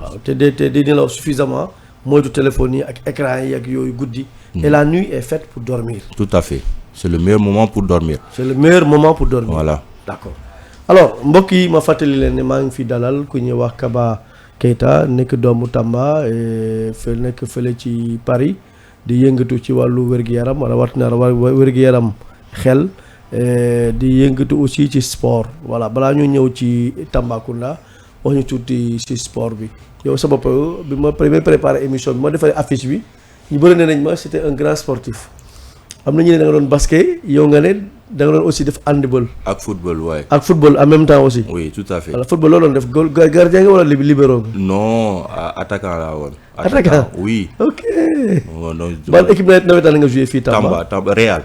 Waaw te di nelaw suffisamment moytu téléphone yi ak écran yi ak yooyu guddi. Et la nuit est faite pour dormir.
Tout à fait. C'est le meilleur moment pour dormir.
C'est le meilleur moment pour dormir.
Voilà.
D'accord. Alors mbokk yi ma fàttali leen ne maa ngi fi dalal ku ñuy wax Kaba Keita nekk doomu Tamba nekk fële ci Paris. Di yëngatu ci wàllu wér-gu-yaram wala watina wér-gu-yaram xel di yëngatu aussi ci sport voilà balaa ñu ñëw ci Tambacounda wax ñu tuuti ci sport bi yow sa bopp bi ma préparé émission bi ma defee affiche bi ñu bëri ne nañ ma c'était un grand sportif am na ñu ne da nga doon basket yow nga ne da nga doon aussi def handball
ak football ouais.
ak football en même temps aussi.
Oui, tout à fait.
Voilà football loolu doon def gardien nga wala libéro nga.
Non, attaquant laa woon.
Attaquant
oui.
Ok.
Donc,
ban équipe nawetaan nga joué fii Tamba.
Tamba Real.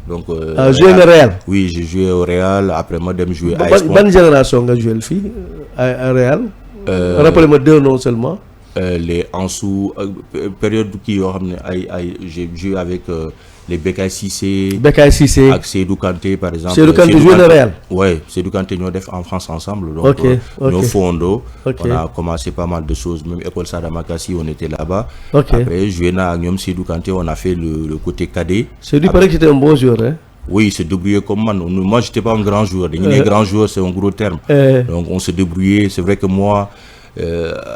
Donc
joué nga Real.
Oui, j'ai joué au Real après ma dem jouer à
ban génération nga joué fii à Real. Rappelez-moi deux noms seulement.
les Ansou période kii yoo xam ne j'ai joué avec les Bekay Cissé ak Seydou Kanté par exemple.
Seydou Kanté joué le Real.
Ouais, Seydou Kanté ñoo def en France ensemble. Donc ñoo fondo. On a commencé pas mal de choses. Même école Sadamakasi, on était là-bas. Après joué na ak ñoom Seydou Kanté, on a fait le côté cadet.
Seydou paraît que c'était un bon joueur, hein.
Oui, il se débrouillait comme man. Moi, j'étais pas un grand joueur. Les grands joueurs, c'est un gros terme. Donc on se débrouillait. C'est vrai que moi.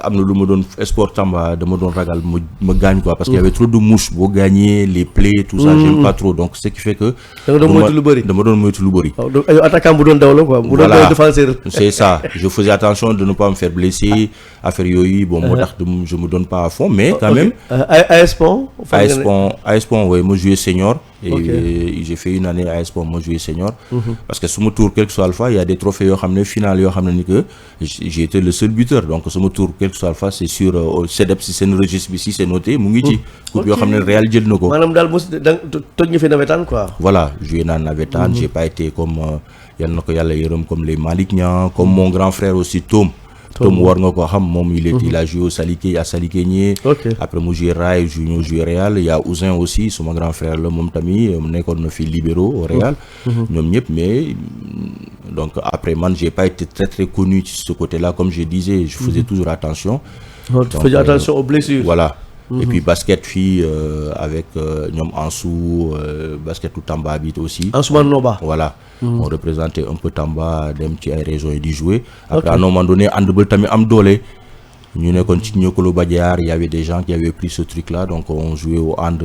Am na lu ma doon sport Tamba dama doon ragal ma gaañ quoi parce qu'il y avait trop de mouches boo gagner les plaies tout ça j'aime pas trop donc ce qui fait que dama doon moytu lu bëri
attaquant bu doon daw la quoi bu doon daw défenseur
c'est ça je faisais attention de ne pas me faire blesser affaire yooyu bon moo tax je me donne pas à fond mais quand même
AS Pont
ouais moi joué senior et j'ai fait une année à AS Pont moi joué senior parce que suma tour quel que soit alpha il y a des trophées yoo xam ne final yoo xam ne ni que j'ai été le seul buteur donc suma tour quel que soit alpha c'est sur CEDEP si seen registre bi si c'est noté mu ngi ci coupe yoo xam ne Real jël na ko
maanaam daal mos toj nga fi nawetaan quoi
voilà joué naa nawetaan j'ai pas été comme yal na ko yàlla yërëm comme les Malick Niang comme mon grand frère aussi Tom war nga ko xam moom il a joué au Saligué à Saligué après mu joué Rail ñu joué Real il y a Ousin aussi suma grand frère la moom tamit mu nekkoon na fi libéraux au Real ñoom ñëpp mais donc après man j'ai pas été très très connu de ce côté-là comme je disais je faisais toujours attention
tu faisais attention aux blessures
voilà et puis basket fille avec ñoom Ansou basket ou Tamba bit aussi
Ansoumane Noba
voilà on représentait un peu Tamba dem ci ay régions yi di jouer après à un moment donné handball tamit am doole ñu nekkoon ci Niokolo Badiar il y avait des gens qui avaient pris ce truc là donc on jouait au hand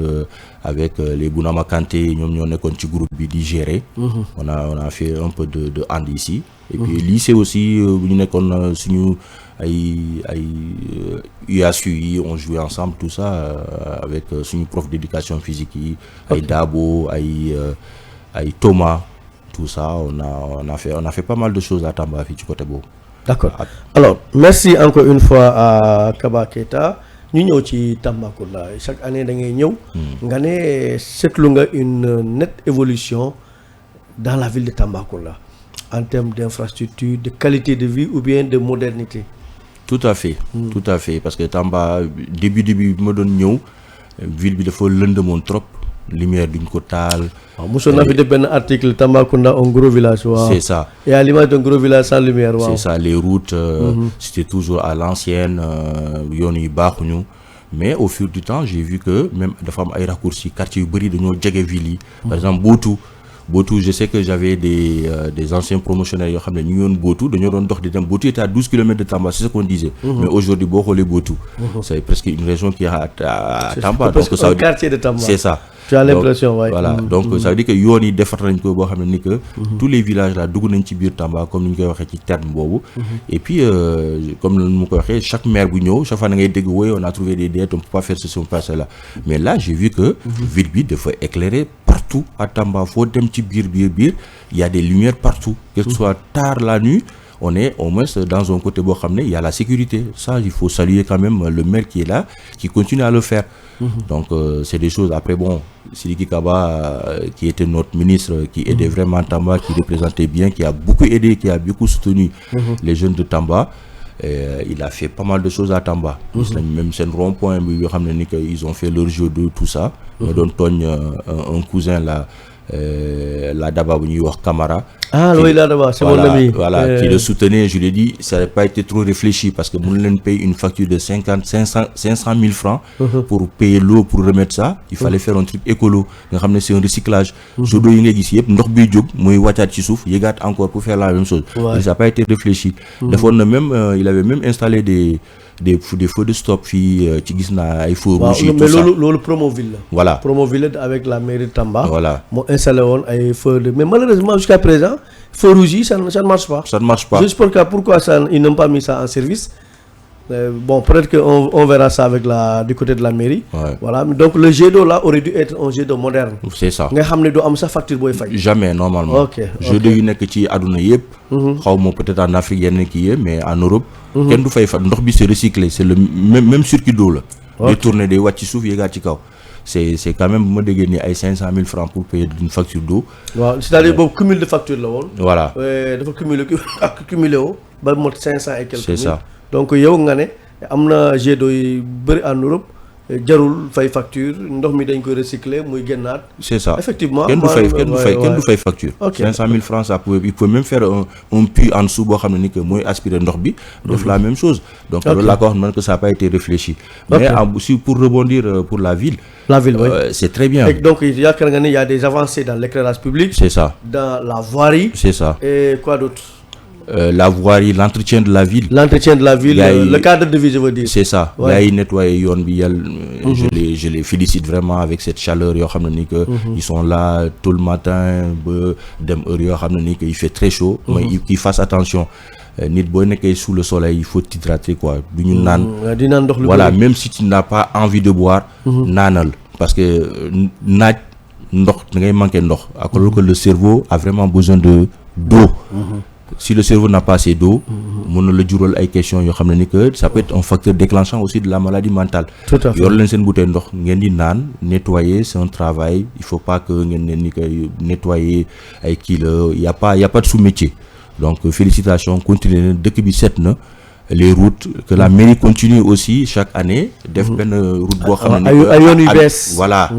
avec les Bounama Kanté ñoom ñoo nekkoon ci groupe bi di gérer on a fait un peu de hand ici et puis lycée aussi bu ñu nekkoon suñu ay UASU yi on jouait ensemble tout ça avec suñu prof d'éducation physique yi ay Dabo ay Thomas tout ça on a fait pas mal de choses à Tamba fii ci côté boobu.
D'accord. Alors merci encore une fois à Kaba Keita ñu ñëw ci Tambacounda chaque année da ngay ñëw nga ne seetlu nga une nette évolution dans la ville de Tambacounda en termes d'infrastructure de qualité de vie ou bien de modernité.
Tout à fait parce que Tamba début bi ma doon ñëw ville bi dafa lëndëmoon trop lumière duñ ko taal.
waaw mosoon na fi def benn article Tambacounda un gros village. waaw
c'est ça.
et à l'image d'un gros village sans lumière. waaw
c'est ça les routes. C'était toujours à l'ancienne yoon yi baaxuñu mais au fil du temps j'ai vu que même dafa am ay raccourcis quartier yu bëri dañoo jege ville yi. par exemple Botou je sais que j'avais des anciens promotionnaires yoo xam ne ñu ngi woon Botou dañoo doon dox di dem Botou était à 12 kilomètres de Tamba c'est ce qu'on disait. Mais aujourd'hui boo xoolee Botou. C'est presque une région qui est à Tamba.
donc ça veut dire quartier de Tamba.
C'est ça.
Tu as l'impression waaye.
Voilà donc ça veut dire que yoon yi defar nañ ko boo xam ne ni que. tous les villages là dugg nañ ci biir Tamba comme ni ñu koy waxee ci terme boobu. et puis comme ni mu ko waxee chaque maire bu ñëw chaque fois da ngay dégg woy on a trouvé des dettes on peut pas faire ceci on peut pas faire cela mais là j'ai vu que. ville bi dafa éclairer partout à Tamba foo dem ci biir il y a des lumières partout. que ce soit tard la nuit. On est au moins dans un côté boo xam ne il y a la sécurité ça il faut saluer quand même le maire qui est là qui continue à le faire. Donc c'est des choses après bon Sidiki Kaba qui était notre ministre qui aidait vraiment Tamba qui représentait bien qui a beaucoup aidé qui a beaucoup soutenu les jeunes de Tamba. Il a fait pas mal de choses à Tamba. Même seen rond-point bi yoo xam ne ni que ils ont fait leur jeu de tout ça. ma doon tooñ un cousin là. La Daba bu ñuy wax Camara.
Ah oui la Daba c'est mon ami.
Voilà qui le soutenait je lui ai dit ça n'a pas été trop réfléchi parce que mënu leen payer une facture de 500 000 francs. pour payer l'eau pour remettre ça. il fallait faire un truc écolo nga xam ne c'est un recyclage. seau d'eau yi nga gis yëpp ndox biy jóg muy wàccaat ci suuf yéegaat encore pour faire la même chose. mais ça n'a pas été réfléchi. defoon na même il avait même installé des feux de stop fii ci gis naa ay feux rouges yi tout ça
mais loolu Promoville la.
voilà
Promoville avec la mairie de Tamba.
voilà
moo installé woon ay feux de mais malheureusement jusqu'à présent feux rouges yi ça ne marche pas.
ça ne marche pas.
juste pourquoi ça ils n'ont pas mis ça en service. Bon peut-être que on verra ça avec du côté de la mairie.
Ouais.
Voilà donc le jet d'eau là aurait dû être un jet d'eau moderne.
c'est ça
nga xam ne doo am sa facture booy fay.
jamais normalement.
ok
jet d'eau yu nekk ci àdduna yëpp. xaw ma peut-être en Afrique yenn kii yëpp mais en Europe. kenn du fay fa ndox bi c'est recyclé c'est le même circuit d'eau la. day tourner day wàcc ci suuf yéegaat ci kaw. c'est quand même bu ma déggee ni ay 500 000 francs pour payer une facture d'eau.
waaw c'est-à-dire boobu cumul de facture la woon.
voilà
dafa cumulé woo ba mot 500 et quelques.
c'est ça
donc yow nga ne am na jet d'eau yu bëri en Europe jarul fay facture ndox mi dañ koy recycler muy génnaat.
C'est ça.
Effectivement
kenn du fay facture. 500 000 francs ça peut il peut même faire un puits en dessous boo xam ne ni que mooy aspirer ndox bi. def la même chose. donc loolu laa ko wax man que ça n'a pas été réfléchi. mais aussi pour rebondir pour la ville.
La ville, oui.
C'est très bien.
Et donc il y a des avancées dans l'éclairage public.
C'est ça.
Dans la voirie.
C'est ça.
Et quoi d'autre?
La voirie, l'entretien de la ville.
L'entretien de la ville, le cadre de vie, je veux dire.
C'est ça.
Ouais.
Il y a nettoyé yoon bi je les félicite vraiment avec cette chaleur yoo xam ne ni que ils sont là tout le matin ba dem heure yoo xam ne ni que il fait très chaud. mais ils fassent attention. nit boo nekkee sous le soleil il faut t'hydrater quoi. du ñu naan voilà même si tu n'as pas envie de boire. naanal parce que naaj ndox da ngay manquer ndox. alors que le cerveau a vraiment besoin d'eau. Si le cerveau n'a pas assez d'eau, mën na la jural ay questions yoo xam ne ni que ça peut être un facteur déclenchant aussi de la maladie mentale.
Tout à fait.
yor leen seen bouteille ndox ngeen di naan nettoyer c'est un travail il faut pas que ngeen ne ni que nettoyer ay kii la y a pas de sous-métier. donc félicitations continuer dëkk bi set na les routes que la mairie continue aussi chaque année def benn route boo xam ne ni
ay yoon yu bees
voilà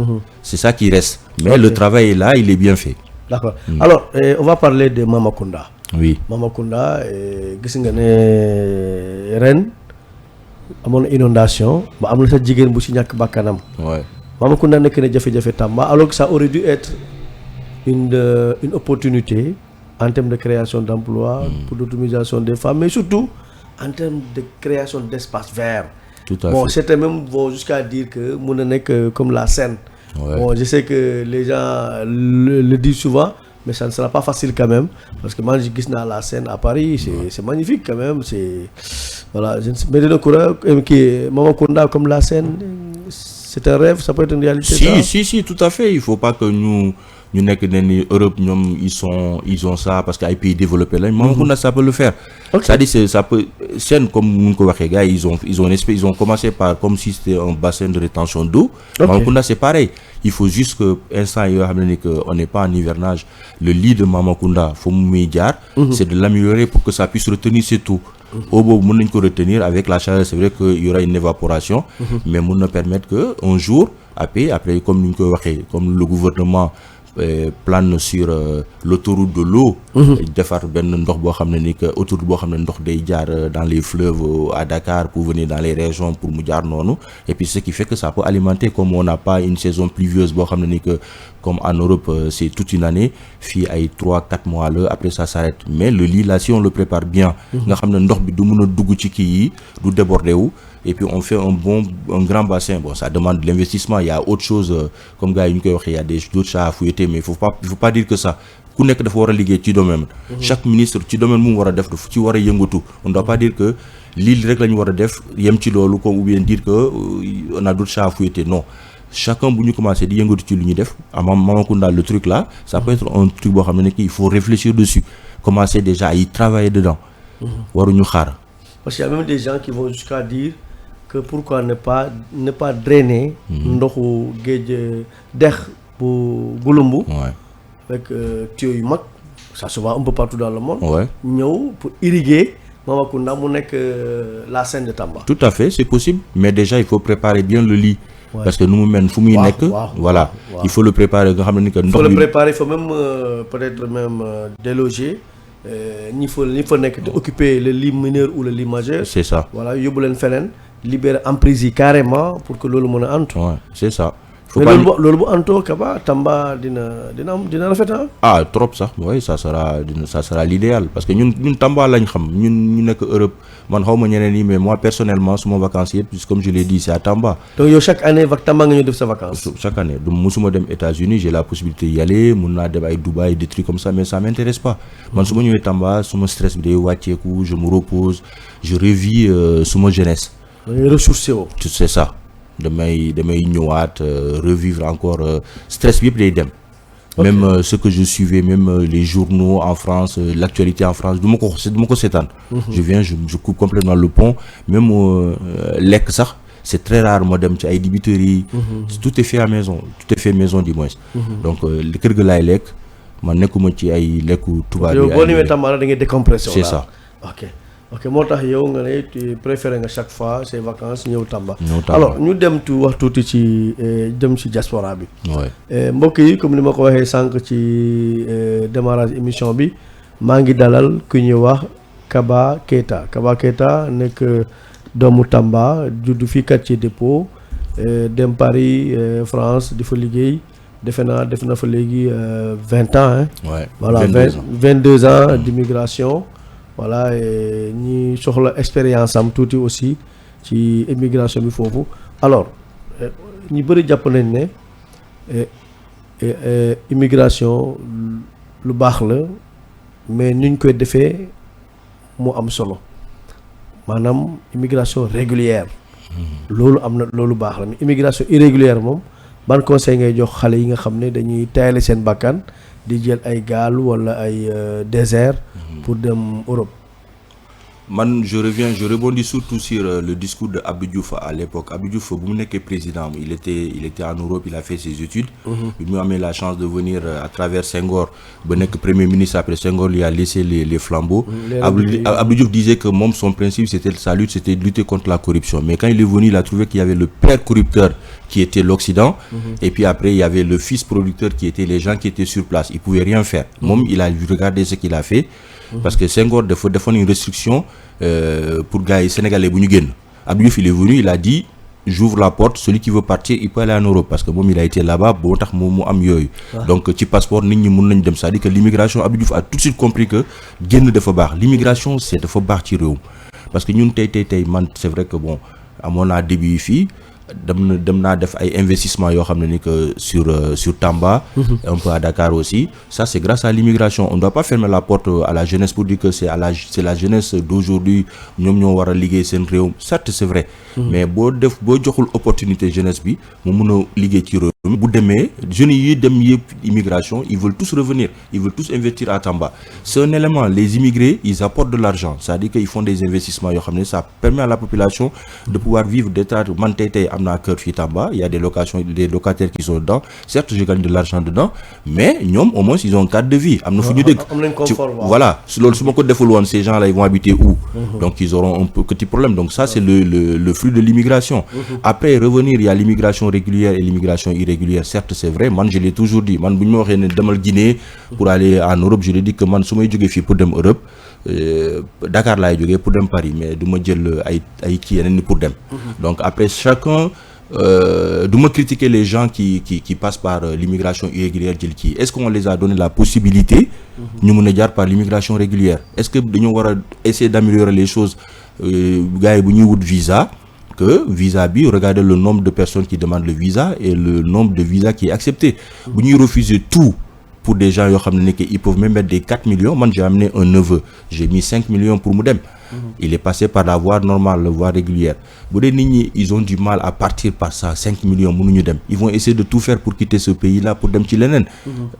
c'est ça qui reste mais le travail est là il est bien fait.
D'accord. Alors on va parler de Mamakunda.
Oui.
Mamakunda gis nga ne ren amoon inondation ba am na sa jigéen bu ci ñàkk bakkanam.
Ouais.
Mamakunda nekk na jafe-jafe Tamba alors que ça aurait dû être une opportunité en termes de création d'emplois, pour l'autonomisation des femmes, mais surtout en termes de création d'espaces verts.
Tout à
bon,
fait.
certains même vont jusqu'à dire que mon n'est que comme la Seine.
Ouais.
Bon, je sais que les gens le disent souvent, mais ça ne sera pas facile quand même, parce que moi, je dis dans la Seine à Paris, c'est magnifique quand même. C'est voilà, je ne sais, mais de Koura, qui Mamakunda comme la Seine, c'est un rêve, ça peut être une réalité.
Si, tout à fait. Il faut pas que nous nekk ne Europe ñoom ils ont ça parce que ay pays développés lañ. Mamakunda ça peut le faire. Okay. C'est-à-dire ça peut Seine comme ñu ko waxee gars ils ont commencé par comme si c'était un bassin de rétention d'eau. Okay. Mamakunda c'est pareil. Il faut juste que instant yoo xam ne ni que on n'est pas en hivernage le lit de Mamakunda fu muy jaar. C'est de l'améliorer pour que ça puisse retenir cette eau. eau boobu mën nañ ko retenir avec la chaleur c'est vrai que y aura une évaporation. Mais mën na permettre que un jour après comme ni ñu koy waxee comme le gouvernement plane sur l'autoroute de l'eau defar benn ndox boo xam ne ni que autoroute boo xam ne ndox day jaar dans les fleuves à Dakar pour venir dans les régions pour mu jaar noonu et puis ce qui fait que ça peut alimenter comme on n'a pas une saison pluvieuse boo xam ne ni que comme en Europe c'est toute une année fii ay 3-4 mois la après ça s'arrête mais le lit là si on le prépare bien nga xam ne ndox bi du mën a dugg ci kii yi du déborder wu et puis on fait un grand bassin. Bon, ça demande de l'investissement. Il y a autre chose, comme gars, il y a d'autres chats à fouetter, mais il faut pas dire que ça. Ku nekk dafa war a liggéey ci domaine. Chaque ministre ci domaine mu war a def ci war a yëngatu. On ne doit pas dire que lii rek la ñu war a def yem ci loolu comme ou bien dire que on a d'autres chats à fouetter. Non. Chacun bu ñu commencé di yëngatu ci lu ñu def à Mamakunda le truc là, ça peut être un truc boo xam ne il faut réfléchir dessus. Commencer déjà à y travailler dedans. Waruñu xaar.
Parce qu'il y a même des gens qui vont jusqu'à dire que pourquoi ne pas drainer ndoxu géej dex bu Gouloumbou avec tuyaux yu mag ça se voit un peu partout dans le monde ñëw pour irriguer Mamakunda mu nekk la Seine de Tamba.
Tout à fait c'est possible mais déjà il faut préparer bien le lit parce que nu mu mel fu muy nekk voilà il faut le préparer nga xam ne ni que ndox
il faut le préparer il faut même peut-être même déloger ñi fa nekk de occuper le lit mineur ou le lit majeur.
C'est ça.
Voilà yóbbu leen feneen libérer emprise yi carrément pour que loolu mën a antu.
Ouais, c'est ça.
Mais loolu bu antoo Kaba Tamba dina rafet
ah trop sax oui ça sera l'idéal parce que ñun Tamba lañ xam ñun ñu nekk Europe man xaw ma ñeneen yi mais moi personnellement suma vacances yëpp comme je l'ai dit c'est à Tamba.
Donc yow chaque année Tamba nga ñu def sa vacances.
Chaque année donc musuma dem États-Unis j'ai la possibilité d'y aller mun naa dem ay Dubaï des trucs comme ça mais ça m'intéresse pas man su ma ñëwee Tamba suma stress bi day wàcceeku je me repose je revis suma jeunesse.
Ressourcé wu.
C'est ça. damay ñëwaat revivre encore stress bi yëpp day dem. Même ce que je suivais même les journaux en France l'actualité en France du ma ko seetaan. Je viens je coupe complètement le pont même lekk sax c'est très rare ma dem ci ay dibiteries yi. Tout est fait à maison tout est fait maison du moins. Donc kër ga laay lekk man nekkuma ci ay lekku tubaab yi.
boo ñëwee Tamba da ngay décompression.
C'est ça.
Ok ok moo tax yow nga ne tu préféré nga chaque fois ces vacances ñëw Tamba.
Tamba.
Alors ñu dem wax tuuti ci dem ci diaspora bi.
Ouais.
mbokk yi comme ni ma ko waxee sànq ci démarrage émission bi maa ngi dalal ku ñuy wax Kaba Keita nekk doomu Tamba juddu fii quartier Dépôt dem Paris France di fa liggéey defe naa def na fa léegi 20 ans hein.
Ouais.
Voilà 22 ans d'immigration. Voilà ñi soxla expérience am tuuti aussi ci immigration bi foofu alors ñi bëri jàpp nañ ne immigration lu baax la mais nuñ koy defee mu am solo maanaam immigration régulière loolu am na loolu baax la mais immigration irrégulière moom ban conseil ngay jox xale yi nga xam ne dañuy taayale seen bakkan di jël ay gaal wala ay désert pour dem Europe.
Man, je rebondis surtout sur le discours de Abdou Diouf à l'époque. Abdou Diouf, bu mu nekkee président, il était en Europe, il a fait ses études. Il m'a eu la chance de venir à travers Senghor, bu nekk premier ministre après Senghor, lui a laissé les flambeaux. Abdou Diouf disait que son principe c'était de lutter contre la corruption. Mais quand il est venu, il a trouvé qu'il y avait le père corrupteur qui était l'Occident, et puis après il y avait le fils producteur qui était les gens qui étaient sur place. Il pouvait rien faire. Il a regardé ce qu'il a fait. Parce que Senghor dafa defoon une restriction pour gars yi sénégalais bu ñu génn. Abdou Diouf il est venu, il a dit j'ouvre la porte, celui qui veut partir il peut aller en Europe parce que moom il a été là-bas boo tax mu am yooyu. Donc ci passeport nit ñi mun nañ dem, c'est-à-dire que l'immigration, Abdou Diouf a tout de suite compris que génn dafa baax. L'immigration c'est dafa baax ci réew parce que ñun tey man c'est vrai que bon amoon naa début yi fii dem naa def ay investissement yoo xam ne ni que sur Tamba, un peu à Dakar aussi. Ça c'est grâce à l'immigration. On ne doit pas fermer la porte à la jeunesse pour dire que c'est la jeunesse d'aujourd'hui ñoom ñoo war a liggéey seen réew. Certes c'est vrai, mais boo joxul opportunité jeunesse bi mu mun a liggéey ci réew mi bu demee jeunes yi dem yëpp immigration ils veulent tous revenir, ils veulent tous investir à Tamba. C'est un élément, les immigrés ils apportent de l'argent, c'est-à-dire qu'ils font des investissements yoo xam ne ça permet à la population de pouvoir vivre d'état. Man tey am naa kër fii Tamba, il y a des locataires qui sont dedans. Certes je gagne de l'argent dedans, mais ñoom au moins ils ont un cadre de vie, am na fu ñu dëkk. Voilà, loolu su ma ko deful woon ces gens là ils vont habiter où? Donc ils auront un petit problème. Donc ça c'est le fruit de l'immigration. Après revenir, il y a l'immigration régulière et l'immigration irrégulière. Certes c'est vrai, man je l'ai toujours dit, man bu ñu ma waxee ne demal Guinée pour aller en Europe, je l'ai dit que man su may jógee fii pour dem Europe Dakar laay jógee pour dem Paris, mais du ma jël ay kii yeneen ni pour dem. Donc après chacun du ma critiquer les gens qui passent par l'immigration irrégulière jël kii. Est-ce qu'on les a donné la possibilité ñu mën a jaar par l'immigration régulière? Est-ce que dañoo war a essayer d'améliorer les choses? Gars yi bu ñuy wut visa, que visa bi, regardez le nombre de personnes qui demandent le visa et le nombre de visas qui est accepté. Bu ñuy refuser tout pour des gens yoo xam ne ils peuvent même mettre des 4 millions. Man j'ai amené un neveu, j'ai mis 5 millions pour mu dem. Il est passé par la voie normale, la voie régulière. Bu dee nit ñi ils ont du mal à partir par ça, 5 millions mënuñu dem. Ils vont essayer de tout faire pour quitter ce pays-là pour dem ci leneen.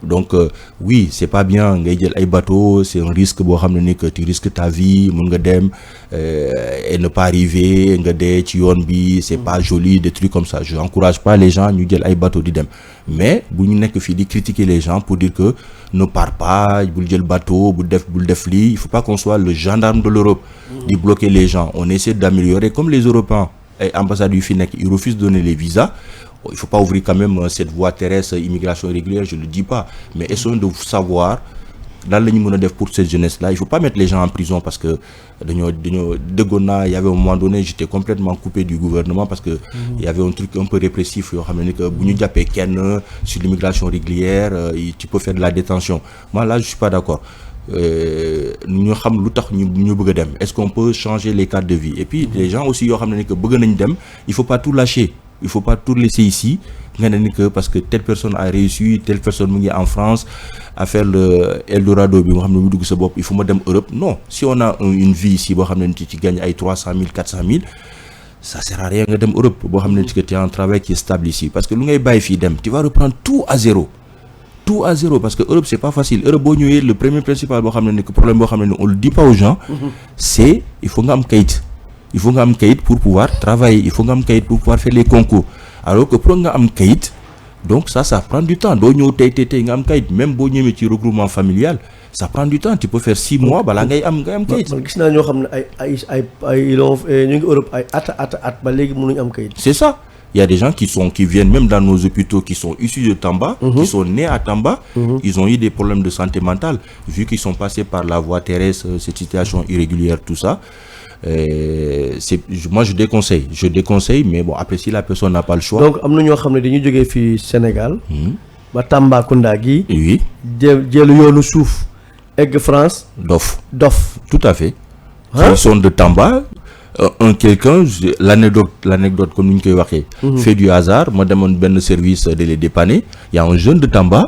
Donc oui, c'est pas bien ngay jël ay bateau, c'est un risque boo xam ne que tu risques ta vie, mën nga dem et ne pas arriver, nga dee ci yoon bi, c'est pas joli, des trucs comme ça. Je n'encourage pas les gens ñu jël ay bateau di dem. Mais bu ñu nekk fii di critiquer les gens pour dire que ne pars pas, bul jël bateau, bul def lii. Il faut pas qu'on soit le gendarme de l'Europe di bloquer les gens. On essaie d'améliorer comme les Européens et ambassades yu fi nekk ils refusent de donner les visas. Il faut pas ouvrir quand même cette voie terrestre immigration irrégulière, je le dis pas, mais essayons de savoir lan la ñu mën a def pour cette jeunesse là. Il faut pas mettre les gens en prison parce que dañoo déggoon naa, il y avait un moment donné j'étais complètement coupé du gouvernement parce que il y avait un truc un peu répressif yoo xam ne que bu ñu jàppee kenn sur l'immigration régulière tu peux faire de la détention. Moi là je suis pas d'accord. ñu xam lu tax ñu bëgg a dem. Est-ce qu'on peut changer les cadres de vie? Et puis les gens aussi yoo xam ne que bëgg nañ dem, il faut pas tout lâcher, il faut pas tout laisser ici nga ne ni que parce que telle personne a réussi, telle personne mu ngi en France à faire le Eldorado bi nga xam ne mu dugg sa bopp il faut ma dem Europe. Non, si on a une vie ici boo xam ne ci gagne ay 300 000 400 000, ça sert à rien nga dem Europe boo xam ne que tu as un travail qui est stable ici, parce que lu ngay bàyyi fii dem tu vas reprendre tout à zéro parce que Europe c'est pas facile. Europe boo ñëwee le premier principal boo xam ne que problème boo xam ne on le dit pas aux gens, c'est il faut nga am kayit. Il faut nga am kayit pour pouvoir travailler, il faut nga am kayit pour pouvoir faire les concours. Alors que pour nga am kayit, donc ça prend du temps. Doo ñëw tey nga am kayit, même boo ñëwee ci regroupement familial, ça prend du temps tu peux faire 6 mois balaa ngay am kayit.
man gis naa ñoo xam ne ay ñu ngi Europe ay at ba léegi mënuñu am kayit.
c'est ça. Il y a des gens qui viennent même dans nos hôpitaux qui sont issus de Tamba, qui sont nés à Tamba, ils ont eu des problèmes de santé mentale vu qu'ils sont passés par la voie terrestre, cette situation irrégulière, tout ça. Moi je déconseille, mais bon après si la personne n'a pas le choix.
Donc am na ñoo xam ne dañuy jógee fii Sénégal. ba Tambacounda gi.
Oui.
jël yoonu suuf egg France.
Dof.
Tout
à fait. Ils sont de Tamba. L'anecdote comme ni ñu koy waxee. Fait du hasard ma demoon benn service de les dépanner il y a un jeune de Tamba.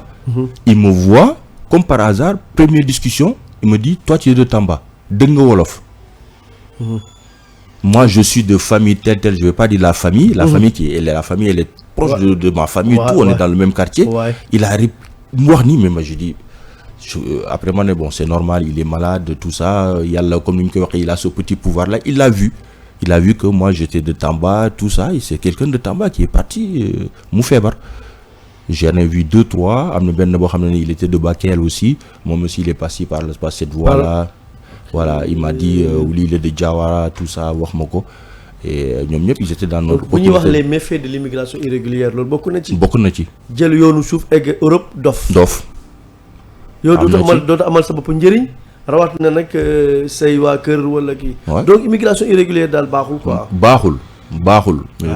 Il me voit comme par hasard première discussion il me dit toi tu es de Tamba dégg nga wolof. Moi je suis de famille telle je vais pas dire la famille. La famille elle est proche de ma famille. Tout on est dans le même quartier. Il a mu wax nii mais moi je dis. Après ma ne bon c'est normal il est malade tout ça yàlla comme ni ñu koy waxee il a ce petit pouvoir là il a vu que moi j'étais de Tamba tout ça et c'est quelqu'un de Tamba qui est parti mu feebar. J'en ai vu 2-3 am na benn boo xam ne il était de Bakel aussi moom aussi il est passé par cette voie là voilà il m'a dit lui il est de Diawara tout ça wax ma ko et ñoom ñëpp ils étaient dans notre
bu ñuy wax les méfaits de l'immigration irrégulière loolu bokk na ci jël yoonu suuf egg Europe dof yow dootu amal sa bopp njëriñ rawatina nag say waa kër wala kii. donc immigration irrégulière daal baaxul quoi. baaxul.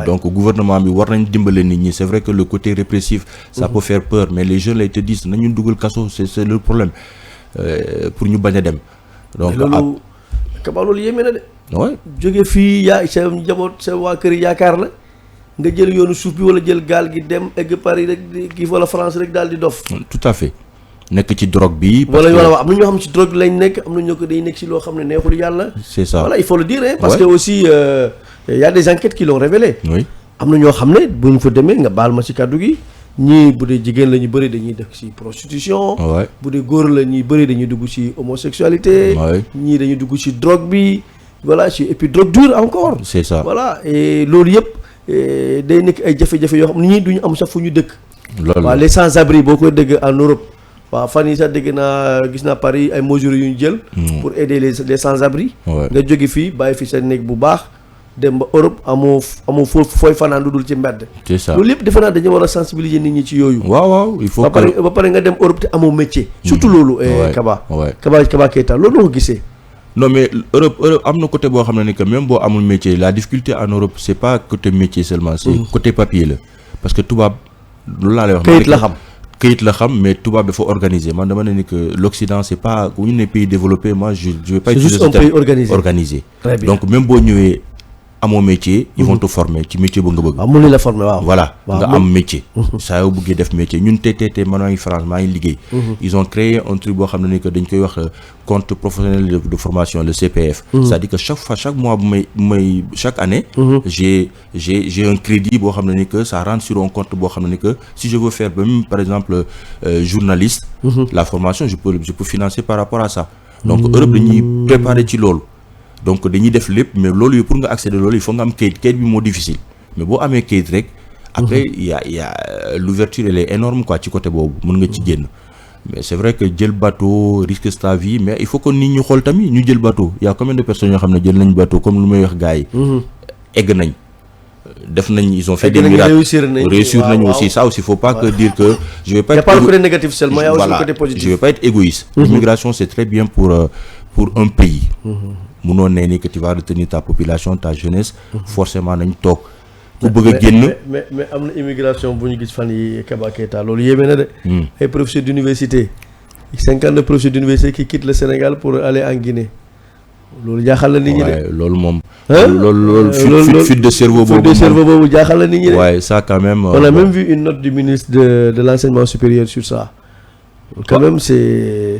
Donc gouvernement bi war nañ dimbale nit ñi c'est vrai que le côté répressif. ça peut faire peur mais les jeunes là ils te disent nañu dugal kaso c'est le problème pour ñu bañ a dem. donc loolu Kaba loolu yéeme na de. waaw jóge fii sa njaboot sa waa kër yaakaar la nga jël yoonu suuf bi wala jël gaal gi dem egg Paris rek kii wala France rek daal di dof.
tout à fait. nekk ci drogue bi.
wala am na ñoo xam ci drogue lañ nekk am na ñoo ko day nekk ci loo xam ne neexul yàlla.
c'est ça
voilà il faut le dire parce que aussi y a des enquêtes qui l'ont révélé.
oui
am na ñoo xam ne bu ñu fa demee nga baal ma ci kàddu gi ñii bu dee jigéen la ñu bëri dañuy def ci prostitution. bu dee góor la ñuy bëri dañuy dugg ci homosexualité. ñii dañuy dugg ci drogue bi voilà et puis drogue dure encore.
c'est ça
voilà et loolu yëpp day nekk ay jafe-jafe yoo xam ne ñii duñu am sax fu ñu dëkk.
loolu
waaw les sans-abri boo koy dégg en Europe. waaw fan yii sax gis naa Paris ay mesures yu ñu jël. pour aider les sans-abri. nga jóge fii bàyyi fi sa néeg bu baax dem ba Europe amoo fooy fanaan lu dul ci mbedd.
c'est ça
loolu yëpp defe naa dañu war a sensibiliser nit ñi ci yooyu.
waaw il faut
ba pare nga dem Europe te amoo métier. surtout loolu. Kaba Keita loolu la ko gisee.
non mais Europe am na côté boo xam ne ni que même boo amul métier la difficulté en Europe c'est pas côté métier seulement. c'est côté papier la parce que tubaab loolu laa lay wax. këyit la xam mais tubaab dafa organisé man dama ne ni que l'Occident c'est pas ku ñu ne pays développé moi je vais pas utiliser
c'est juste un pays organisé.
Donc même boo ñëwee amoo métier ils vont te former ci métier bu nga bëgg.
mun la former waaw.
voilà nga am métier. saa yoo bëggee def métier ñun tey man maa ngi France maa ngi liggéey. ils ont créé un truc boo xam ne ni que dañ koy wax compte professionnel de formation le CPF. C'est-à-dire que chaque mois bu may chaque année. j'ai un crédit boo xam ne ni que ça rentre sur un compte boo xam ne ni que si je veux faire même par exemple journaliste. la formation je peux financer par rapport à ça. Donc Europe dañuy préparer ci loolu. Donc dañuy def lépp mais loolu yëpp pour nga accéder loolu il faut nga am kayit bi moo difficile mais boo amee kayit rek. après il y a l'ouverture elle est énorme quoi ci côté boobu mën nga ci génn. mais c'est vrai que jël bateau risque ta vie mais il faut que nit ñu xool tamit ñu jël bateau il y a combien de personnes yoo xam ne jël nañ bateau comme lu may wax gars yi. egg nañ. def nañ ils ont fait des miracles réussir nañ aussi ça aussi faut pas que dire que je vais pas être
le côté négatif seulement il y a aussi le côté positif.
Je vais pas être égoïste. L'immigration c'est très bien pour un pays. Munoo nee ni que tu vas retenir ta population ta jeunesse. forcément nañ toog. ku bëgg a génn
mais am na immigration bu ñu gis fan yi Kaba Keita loolu yéeme na de. ay professeurs d'université 50 professeurs d'université qui quittent le Sénégal pour aller en Guinée. loolu jaaxal na nit ñi de.
loolu moom. loolu fuite de cerveau boobu
jaaxal na nit ñi de.
waaye ça quand même.
On a même vu une note du ministre de l'enseignement supérieur sur ça. Quand même c'est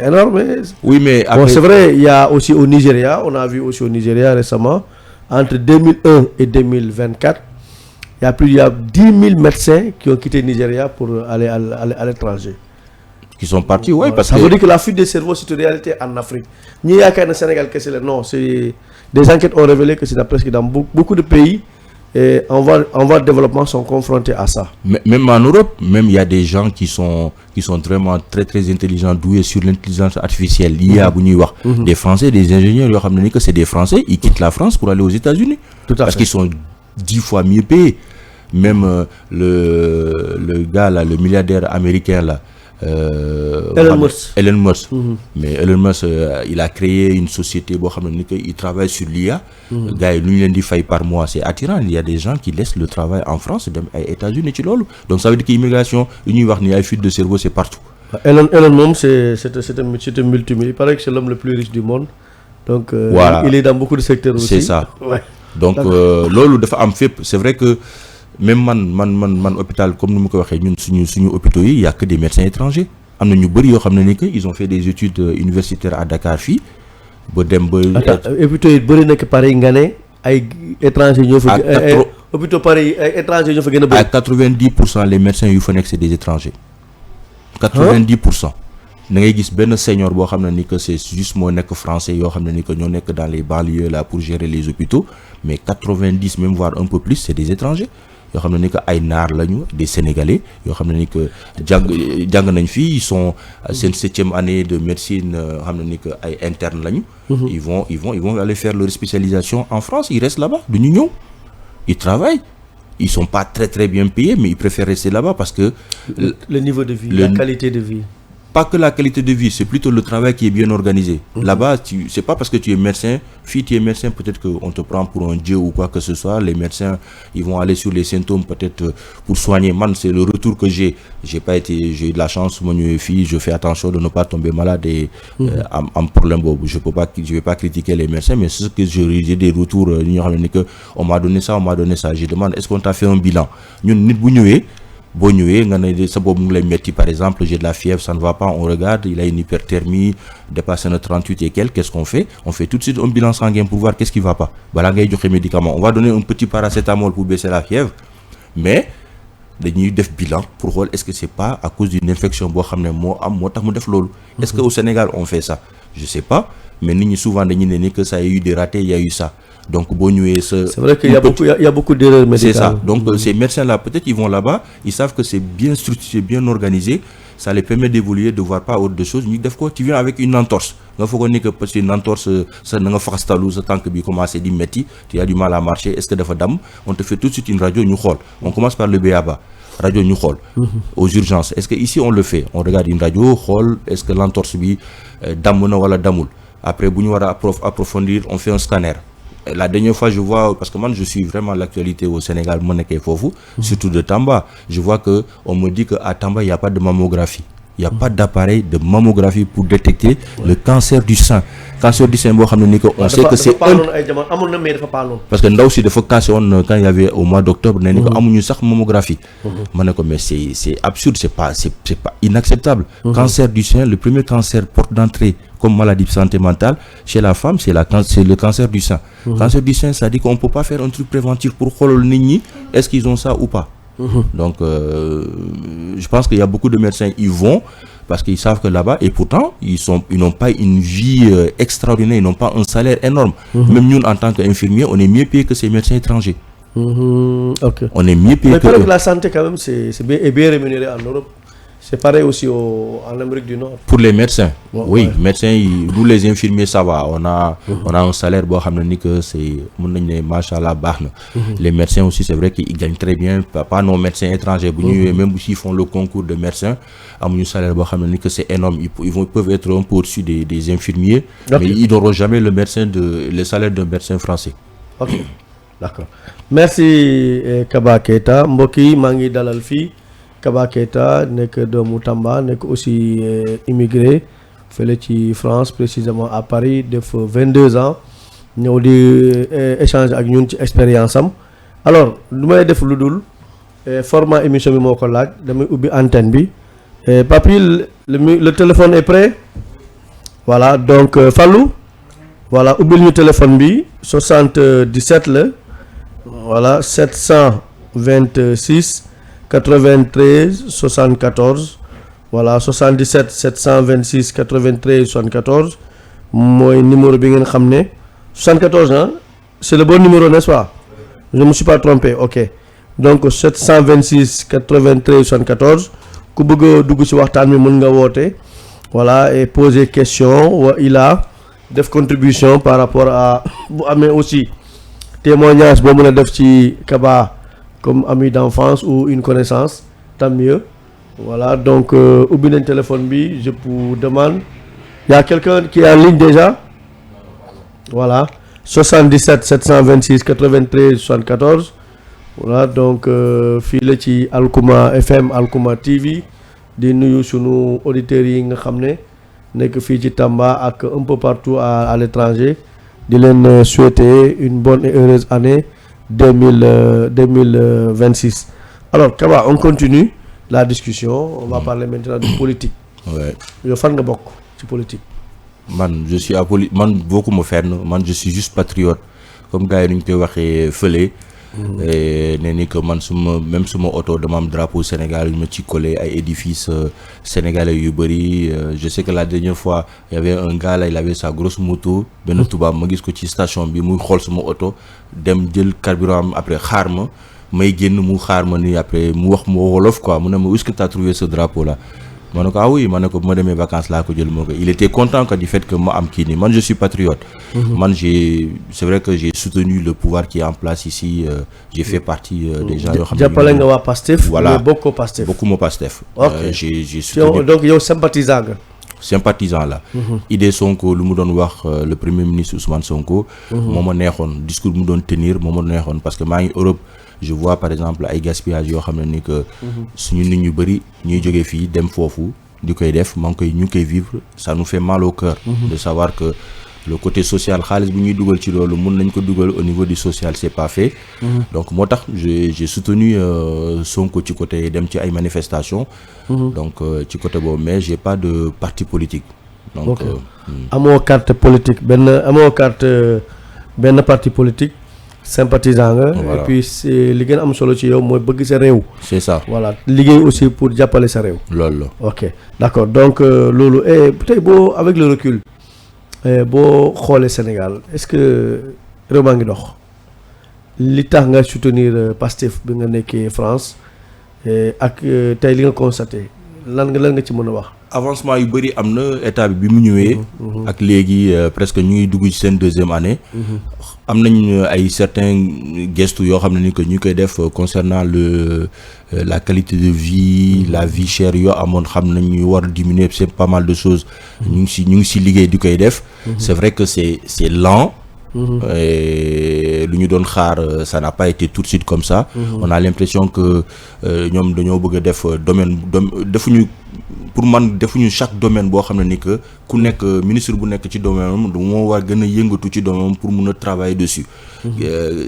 énorme.
Oui mais après...
Bon, c'est vrai il y a aussi au Nigeria on a vu aussi au Nigeria récemment entre 2001 et 2024 il y a 10 000 médecins qui ont quitté le Nigeria pour aller à l'étranger.
Qui sont partis, oui, parce
que... Ça veut dire que la fuite des cerveaux, c'est une réalité en Afrique. Non, c'est des enquêtes ont révélé que c'est presque dans beaucoup de pays, et en voie de développement sont confrontés à ça.
Même en Europe, même il y a des gens qui sont vraiment très très intelligents, doués sur l'intelligence artificielle, l'IA, des Français, des ingénieurs, que c'est des Français, ils quittent la France pour aller aux États-Unis. Parce qu'ils sont 10 fois mieux payés. Même le gars là, le milliardaire américain là, Elon Musk. Mais Elon Musk, il a créé une société, il travaille sur l'IA. Le gars, lui, il fait par mois, c'est attirant. Il y a des gens qui laissent le travail en France, aux États-Unis. Donc ça veut dire que l'immigration, il y a une fuite de cerveau, c'est partout.
Elon Musk, c'est un multimillionnaire. Il paraît que c'est l'homme le plus riche du monde. Donc voilà. Il est dans beaucoup de secteurs aussi.
C'est ça. Ouais. Donc c'est vrai que même man hôpital comme nous ko waxé ñun suñu hôpitaux yi y a que des médecins étrangers amna ñu bari yo xamné ni que ils ont fait des études universitaires à Dakar fi ba dem ba
hôpitaux yi bari nek Paris nga né ay étrangers ñoo fa hôpitaux Paris ay étrangers ñoo fa gëna bari
à 90% les médecins yu fa nek c'est des étrangers 90%. da ngay gis ben senior bo xamné ni que c'est juste mo nek français yo xamné ni que ñoo nek dans les banlieues là pour gérer les hôpitaux mais 90 même voire un peu plus c'est des étrangers. Yo xamné ni que ay nar lañu des sénégalais yo xamné ni que jang nañ fi ils sont c'est une 7e année de médecine xamné ni que ay interne lañu ils vont aller faire leur spécialisation en France, ils restent là-bas duñu ñew ils travaillent, ils sont pas très très bien payés mais ils préfèrent rester là-bas parce que
le niveau de vie, la qualité de vie.
Pas que la qualité de vie, c'est plutôt le travail qui est bien organisé. Là-bas, c'est pas parce que tu es médecin, tu es médecin, peut-être qu'on te prend pour un dieu ou quoi que ce soit. Les médecins, ils vont aller sur les symptômes peut-être pour soigner. Man, c'est le retour que j'ai. J'ai eu de la chance, mon fille, je fais attention de ne pas tomber malade et en problème. Je vais pas critiquer les médecins, mais c'est ce que j'ai des retours. On m'a donné ça, Je demande, est-ce qu'on t'a fait un bilan? Par exemple, j'ai de la fièvre, ça ne va pas, on regarde, il a une hyperthermie, dépasse notre 38 et quelques, qu'est-ce qu'on fait? On fait tout de suite un bilan sanguin pour voir qu'est-ce qui va pas. On va donner un petit paracétamol pour baisser la fièvre, mais dañuy def bilan pour voir est-ce que c'est pas à cause d'une infection est-ce qu'au Sénégal on fait ça? Je sais pas, mais souvent que ça a eu des ratés, il y a eu ça. Donc c'est
vrai qu'il y a beaucoup d'erreurs médicales.
C'est ça. Donc ces médecins là peut-être ils vont là-bas, ils savent que c'est bien structuré, bien organisé, ça les permet d'évoluer, de voir pas autre de choses. Tu viens avec une entorse. Il faut que parce qu'une entorse ça n'a pas fastalou ça tant que bi commence di metti, tu as du mal à marcher, est-ce que dafa dam? On te fait tout de suite une radio ñu xol. On commence par le BABA. Radio ñu xol aux urgences. Est-ce que ici on le fait? On regarde une radio, xol, est-ce que l'entorse bi dam na wala damul? Après bu ñu wara approfondir, on fait un scanner. La dernière fois, je vois, parce que moi je suis vraiment l'actualité au Sénégal, surtout de Tamba, je vois que on me dit qu'à Tamba, il n'y a pas de mammographie. Il n'y a pas d'appareil de mammographie pour détecter le cancer du sein. Cancer du sein, on sait que c'est parce que là aussi, il faut casser quand il y avait au mois d'octobre, il y a une mammographie. Mais c'est absurde, c'est pas inacceptable. Cancer du sein, le premier cancer porte d'entrée comme maladie de santé mentale chez la femme, c'est le cancer du sein. Cancer du sein, ça dit qu'on ne peut pas faire un truc préventif pour le nini. Est-ce qu'ils ont ça ou pas? Donc je pense qu'il y a beaucoup de médecins, ils vont parce qu'ils savent que là-bas, et pourtant ils n'ont pas une vie extraordinaire, ils n'ont pas un salaire énorme. Même nous en tant qu'infirmiers, on est mieux payés que ces médecins étrangers.
Okay.
On est mieux payés
que la santé quand même c'est bien rémunéré en Europe. C'est pareil aussi en Amérique du Nord.
Pour les médecins, oui, médecins, nous les infirmiers, ça va. On a un salaire, que c'est, machallah, les médecins aussi, c'est vrai qu'ils gagnent très bien. Pas nos médecins étrangers, même s'ils font le concours de médecins, un salaire, que c'est énorme. Ils peuvent être un peu au-dessus des infirmiers, mais ils n'auront jamais le salaire d'un médecin français.
Ok, d'accord. Merci Kaba Keita. Mboki, Mangi Dalalfi. Kaba Keita nek doomu Tamba nek aussi immigré fele ci France précisément à Paris def 22 ans ñeu di échange ak ñun ci expérience am. Alors lu may def ludul format émission bi moko laaj damay ubbi antenne bi. Papi le téléphone est prêt? Voilà donc Fallou voilà ubbil ñu téléphone bi 77 le voilà 726 93 74 voilà 77 726 93 74 mooy numéro bi ngeen xam ne 74 hein c'est le bon numéro n'est-ce pas je me suis pas trompé, ok. Donc 726 93 74 ku bëgg a dugg ci waxtaan mi mën nga woote voilà et poser question wa ila def contribution par rapport à bu amee aussi témoignage boo mën a def ci Kaba comme ami d'enfance ou une connaissance tant mieux voilà donc ubbi nañ téléphone bi je vous demande il y a quelqu'un qui est en ligne déjà voilà 77 726 93 74 voilà donc fii la ci Alkouma FM Alkouma TV di nuyu sunu auditeurs yi nga xam ne nekk fii ci Tamba ak un peu partout à l'étranger di leen souhaiter une bonne et heureuse année 2026. Alors Kaba, on continue la discussion, on va parler maintenant de politique.
Ouais.
Yow fan nga bokk ci politique.
Man je suis man bokkuma fenn, man je suis juste patriote comme gars yi ñu koy waxee fële. Ne ni que man même suma oto dama am drapeau Sénégal yu ma ci collé ay édifices sénégalais yu bëri. Je sais que la dernière fois il y avait un gars là, il avait sa grosse moto benn tubaab ma gis ko ci station bi muy xool suma oto dem jël carburant am après xaar ma may génn mu xaar ma ni après mu wax ma wolof quoi mu ne ma où est-ce que tu as trouvé ce drapeau là. ma ne ko ah oui ma ne ko bu ma demee vacances laa ko jël moo ko il était content que du fait que ma am kii nii man je suis patriote. Man c'est vrai que j'ai soutenu le pouvoir qui est en place ici j'ai fait partie des gens yoo xam ne
jàppale nga waa Pastef.
voilà
mais bokkoo Pastef.
bokkuma Pastef.
ok
j'ai soutenu
donc yow sympathisant nga.
sympathisant la. idée Sonko lu mu doon wax le premier ministre Ousmane Sonko. moo ma neexoon discours bu mu doon tenir moo ma neexoon parce que maa ngi Europe. Je vois par exemple ay gaspillage yoo xam ne ni que suñu nit ñu bëri ñuy jógee fii dem foofu di koy def maa ngi ñu koy vivre ça nous fait mal au cœur de savoir que le côté social xaalis bu ñuy dugal ci loolu mun nañ ko dugal au niveau du social c'est pas fait donc moo tax j'ai soutenu Sonko ci côté dem ci ay manifestations donc ci côté boobu mais j'ai pas de parti politique donc
amoo carte politique amoo carte benn parti politique sympathisant nga. Voilà. Et puis li gën am solo ci yow mooy bëgg sa réew.
C'est ça.
Voilà liggéey aussi pour jàppale sa réew.
loolu la.
ok d'accord donc loolu tey boo avec le recul boo xoolee Sénégal est-ce que réew maa ngi dox li tax nga soutenir Pastef bi nga nekkee France ak tey li nga constaté lan nga ci mën a wax.
avancement yu bëri am na état bi mu ñëwee. ak léegi presque ñu ngi dugg ci seen deuxième année. am nañ ay certains gestes yoo xam ne ni que ñu koy def concernant la qualité de vie la vie chère yoo amoon xam nañ ñu war a diminuer c'est pas mal de choses. ñu ngi ci liggéey di koy def. c'est vrai que c'est lent. lu ñu doon xaar ça n'a pas été tout de suite comme ça. On a l'impression que ñoom dañoo bëgg a def defuñu pour man defuñu chaque domaine boo xam ne ni que ku nekk ministre bu nekk ci domaine am moo war gën a yëngatu ci domaine pour mun a travailler dessus.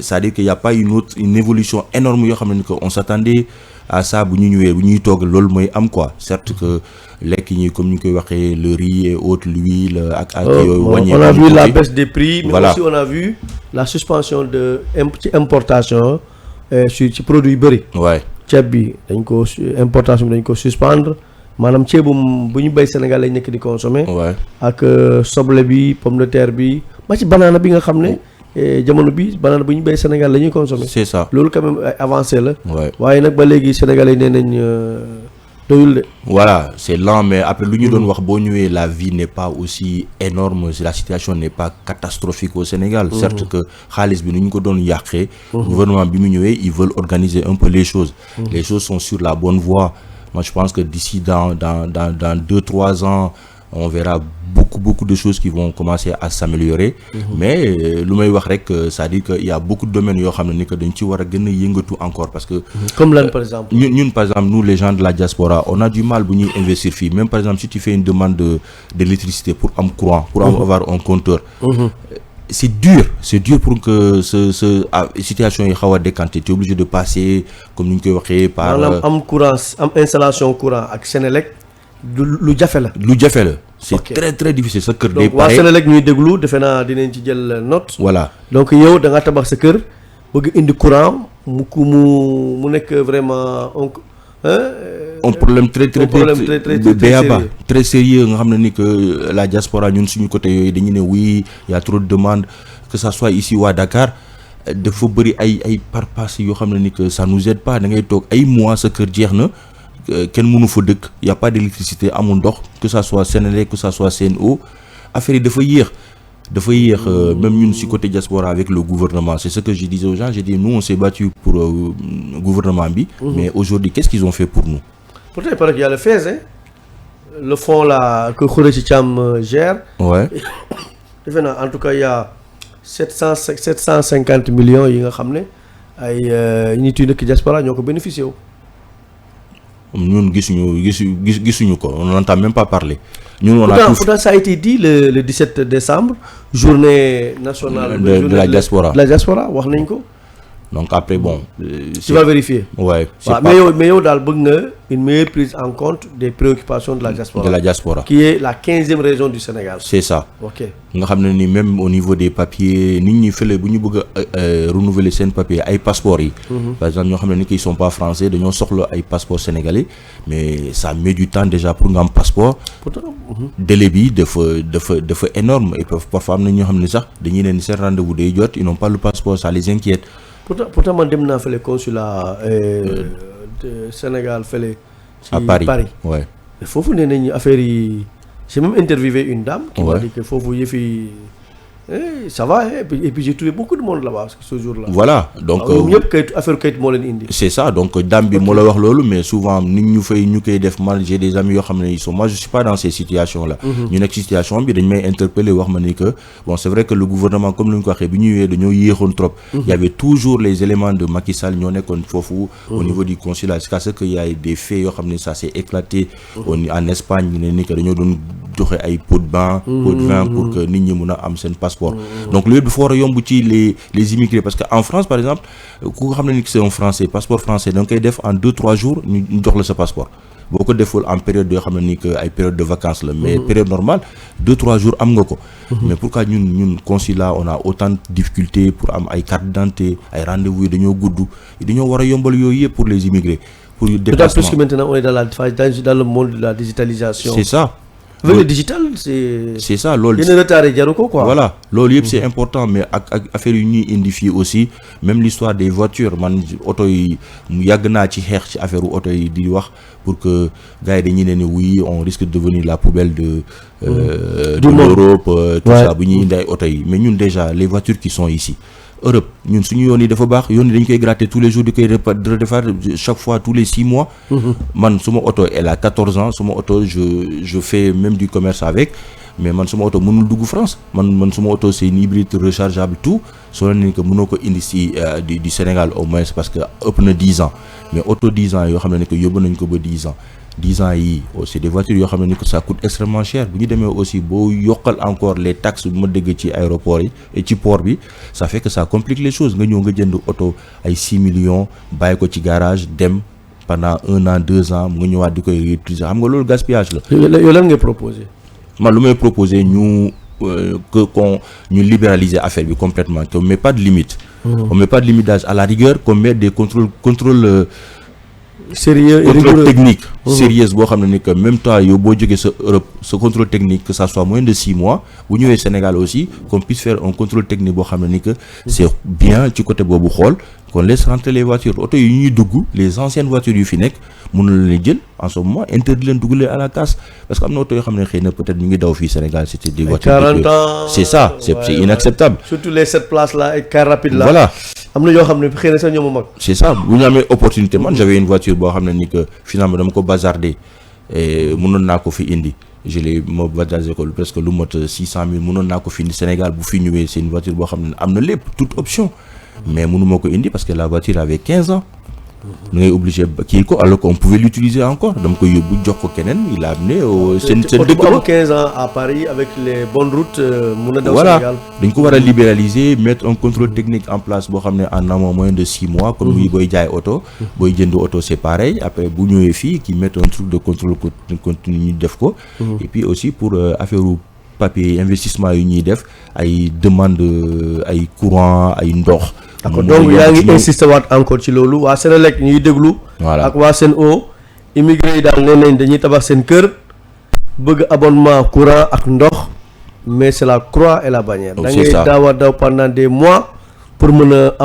C'est-à-dire qu'il y a pas une évolution énorme yoo xam ne ni que on s'attendait à ça bu ñu ñëwee bu ñuy toog loolu mooy am quoi certes que lekk ñi comme ñu koy waxee le riz et autres l'huile ak yooyu wàññi.
On a vu la baisse des prix. Mais
voilà.
Aussi on a vu la suspension ci importation ci produits yu bëri.
waay
ceeb bi importation bi dañ ko suspendre maanaam ceebu bu ñu béy Sénégal lañ nekk di consommer.
waay
ak soble bi pomme de terre bi ba ci banana bi nga xam ne jamono bi banana bu ñu béy Sénégal la ñuy consommer.
c'est ça
loolu quand même avancé la.
waay
waaye nag ba léegi Sénégalais yi nee nañ doyul de.
voilà c'est lent mais après lu ñu doon wax boo ñëwee la vie n'est pas aussi énorme la situation n'est pas catastrophique au Sénégal. Certes que xaalis bi nu ñu ko doon yàqee. Gouvernement bi mu ñëwee ils veulent organiser un peu les choses. Les choses sont sur la bonne voie. Moi je pense que d'ici dans 2-3 ans on verra beaucoup de choses qui vont commencer à s'améliorer. Mais lu may wax rek c'est-à-dire que il y a beaucoup de domaines yoo xam ne ni que dañ ci war a gën a yëngatu encore parce que.
Comme lan par exemple.
ñun par exemple nous les gens de la diaspora on a du mal bu ñuy investir fii même par exemple si tu fais une demande d'électricité pour am courant pour avoir un compteur. C'est dur pour que situation yi xaw a décanter tu es obligé de passer comme ni ñu koy waxee par.
maanaam am courant am installation courant ak Sénélec lu jafe la.
C'est très très difficile sa kër.
donc waa Sénélec ñuy déglu defe naa dinañ ci jël note.
voilà
donc yow da nga tabax sa kër bëgg indi courant mu nekk vraiment
un problème très très sérieux nga xam ne ni que la diaspora ñun suñu côté yooyu dañu ne oui il y a trop de demandes que ça soit ici ou à Dakar dafa bëri ay parpasse yoo xam ne ni que ça nous aide pas da ngay toog ay mois sa kër jeex na kenn mënu fa dëkk y a pas d'électricité amul ndox que ça soit Senelec que ça soit Sen'Eau affaire yi dafa yéex même ñun si côté diaspora avec le gouvernement c'est ce que je disais aux gens j'ai dit nous on s'est battu pour gouvernement bi mais aujourd'hui qu'est-ce qu'ils ont fait pour nous?
Pourtant il paraît qu'il y a le FAISE hein? Le fonds là que Khoureyssi Thiam gère. Ouais. Defe naa en tout cas il y a 750 millions yi nga xam ne ay nit yu nekk diaspora ñoo ko bénéficié wu.
ñun gisuñu ko on n'entend même pas parler. ñun on a tout.
Pourtant ça a été dit le 17 décembre journée nationale
de la diaspora.
De la diaspora wax nañ ko.
Donc après bon.
Tu vas vérifier.
Ouais.
Mais yow daal bëgg nga une meilleure prise en compte des préoccupations de la diaspora.
De la diaspora.
Qui est la 15e région du Sénégal.
C'est ça.
Ok.
nga xam ne ni même au niveau des papiers nit ñi fële bu ñu bëgg a renouveler seen papier ay passeports yi. Par exemple ñoo xam ne ni qu'ils sont pas français dañoo soxla ay passeports sénégalais mais ça met du temps déjà pour nga am passeport. Délai bi dafa énorme et parfois am na ñoo xam ne sax dañuy leen seen rendez-vous day jot ils n'ont pas le passeport ça les inquiète.
Pourtant man dem naa fële consulat Sénégal fële.
à Paris ouais.
Foofu nee nañu affaire yi j'ai même interviewé une dame. qui m'a dit que foofu yëf yi ça va et puis j'ai trouvé beaucoup de monde là-bas ce jour-là.
Voilà donc
ñëpp kayit affaire kayit moo leen indi.
c'est ça donc dame bi moo la wax loolu mais souvent nit ñu koy def man j'ai des amis yoo xam ne ils sont moi je suis pas dans ces situations là. ñu nekk situation bi dañ may interpeller wax ma ni que bon c'est vrai que le gouvernement comme ni ñu ko waxee bi ñu ñëwee dañoo yéexoon trop. Il y avait toujours les éléments de Macky Sall ñoo nekkoon foofu. Au niveau du consulat jusqu'à ce que y a des faits yoo xam ne ça s'est éclaté. En Espagne ñu ne ni que dañoo doon joxe ay pot de vin pour que nit ñi mun a am seen passeport. Donc loolu dafa war a yomb ci les immigrés parce que en France par exemple ku nga xam ne ni que c'est un français passeport français da nga koy def en 2-3 jours ñu jox la sa passeport boo ko deful en période yoo xam ne ni que ay période de vacances la mais période normale 2-3 jours am nga ko. Mais pourquoi ñun consulat on a autant de difficultés pour am ay carte d'identité ay rendez-vous yi dañoo gudd dañoo war a yombal yooyu yëpp pour les immigrés. Pour le déplacement.
D'autant plus que maintenant on est dans le monde de la digitalisation.
C'est ça.
Le digital c'est
ça loolu
yenn retard yi jaru ko quoi.
Voilà loolu yëpp c'est important mais ak affaire yu ñuy indi fii aussi même l'histoire des voitures man oto yi yàgg naa ci xeex ci affaire oto yi di wax pour que gars yi dañuy ne ni oui on risque de devenir la poubelle de l'Europe tout ça bu ñuy indi ay oto yi mais ñun déjà les voitures qui sont ici Europe ñun suñu yoon yi dafa baax yoon yi dañ koy gratter tous les jours di koy refaire chaque fois tous les 6 mois. Man suma oto elle a 14 ans suma oto je fais même du commerce avec mais man suma oto mënul dugg France man suma oto c'est une hybride rechargeable tout soo leen ni que mënoo ko indi si du Sénégal au moins parce que ëpp na 10 ans mais oto 10 ans yoo xam ne que yóbbu nañ ko ba 10 ans. 10 ans yi c'est des voitures yoo xam ne ni que ça coûte extrêmement cher bu ñu demee aussi boo yokkal encore les taxes bu ma dégg ci aéroport yi et ci port bi ça fait que ça complique les choses nga ñëw nga jënd oto ay 6 millions bàyyi ko ci garage dem pendant 1 an 2 ans mu nga ñëwaat di koy réutiliser xam nga loolu gaspillage la.
Yow lan ngay proposer.
Man lu may proposer ñu ñu libéraliser affaire bi complètement qu'on met pas de limite. On met pas de limite d'âge à la rigueur qu'on met des contrôles
sérieux et
contrôle technique sérieuse boo xam ne ni que même temps yow boo jógee sa Europe sa contrôle technique que ça soit moins de 6 mois bu ñëwee Sénégal aussi qu'on puisse faire un contrôle technique boo xam ne ni que c'est bien ci côté boobu xool qu'on laisse rentrer les voitures oto yi ñuy dugg les anciennes voitures yu fi nekk mën na leen jël en ce moment interdit leen duggalee à la casse parce que am na oto yoo xam ne xëy na peut-être ñu ngi daw fii Sénégal c'était des voitures
40 ans
c'est ça c'est inacceptable
surtout les 7 places là et car rapide là
voilà
am na yoo xam ne xëy na sax ñoom a mag.
c'est ça bu ñu amee opportunité man j'avais une voiture boo xam ne ni que finalement dama ko bazardé et mënoon naa ko fi indi je l'ai ma bazardé ko presque lu mot 600 000 mënoon naa ko fi indi Sénégal bu fi ñëwee c'est une voiture boo xam ne am na lépp toute option mais mënu ma ko indi parce que la voiture avait 15 ans. da ngay obligé kii ko alors qu'on pouvait l'utiliser encore dama koy yóbbu jox ko keneen il a amené seen dëkk ba
15 ans à Paris avec les bonnes routes mun a daw
voilà
Sénégal.
dañ ko war a libéraliser mettre un contrôle technique en place boo xam ne en amont moins de 6 mois comme yi booy jaay oto booy jënd oto c'est pareil après bu ñëwee fii qui mettre un truc de contrôle continu ñu def ko et puis aussi pour affaire papier investissement yu ñuy def ay demande ay courant ay ndox.
d'accord donc yaa ngi insister waat encore ci loolu waa Senelec ñuy déglu.
voilà
ak waa Sen'Eau immigré yi daal nee nañ dañuy tabax seen kër bëgg abonnement courant ak ndox mais c'est la croix et la bannière.
c'est ça
da ngay daw pendant des mois pour mën a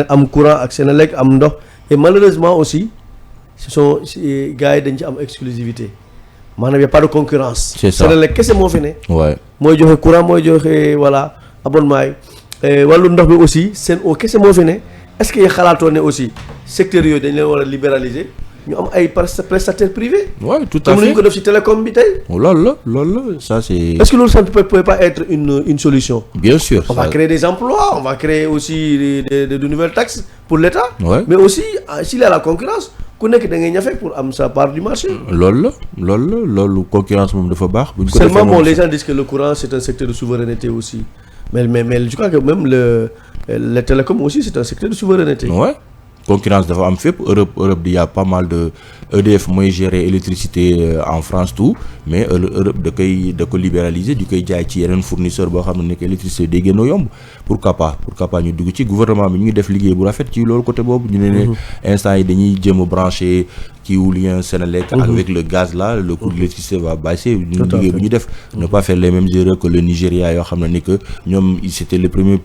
am courant ak Senelec am ndox et malheureusement aussi gars yi dañ ci am exclusivité maanaam y a pas de concurrence.
c'est ça
Senelec kese moo fi ne.
ouais
mooy joxe courant mooy joxe voilà abonnement yi wàllu ndox bi aussi Sen'Eau kese moo fi ne est-ce que xalaatoo ne aussi secteur yooyu dañ leen war a libéraliser ñu am ay prestataires privés.
ouais tout à
comme
fait
ni ñu ko def ci télécom bi tey.
loolu la ça c'est.
est-ce que loolu ça ne peut pas être une solution.
bien sûr
on va créer des emplois on va créer aussi de nouvelles taxes pour l'État.
Ouais.
mais aussi s'il y a la concurrence ku nekk da ngay ñafe pour am sa part du marché.
loolu concurrence moom dafa baax. bu ñu ko defee
seulement bon les gens disent que le courant c'est un secteur de souveraineté aussi mais je crois que même les télécoms aussi c'est un secteur de souveraineté.
ouais concurrence dafa am fépp Europe il y a pas mal de EDF mooy gérer électricité en France tout mais Europe da ko libéraliser di koy jaay ci yeneen fournisseur boo xam ne nekk électricité day gën a yomb pourquoi pas ñu dugg ci gouvernement bi ñu ngi def liggéey bu rafet ci loolu côté boobu ñu ne instant yi dañuy jéem a branché kii wu lien Senelec avec le gaz là le coût de l'électricité va baisser ñu liggéey bu ñu def ne pas faire les mêmes erreurs que le Nigeria yoo xam ne ni que ñoom c'était le premier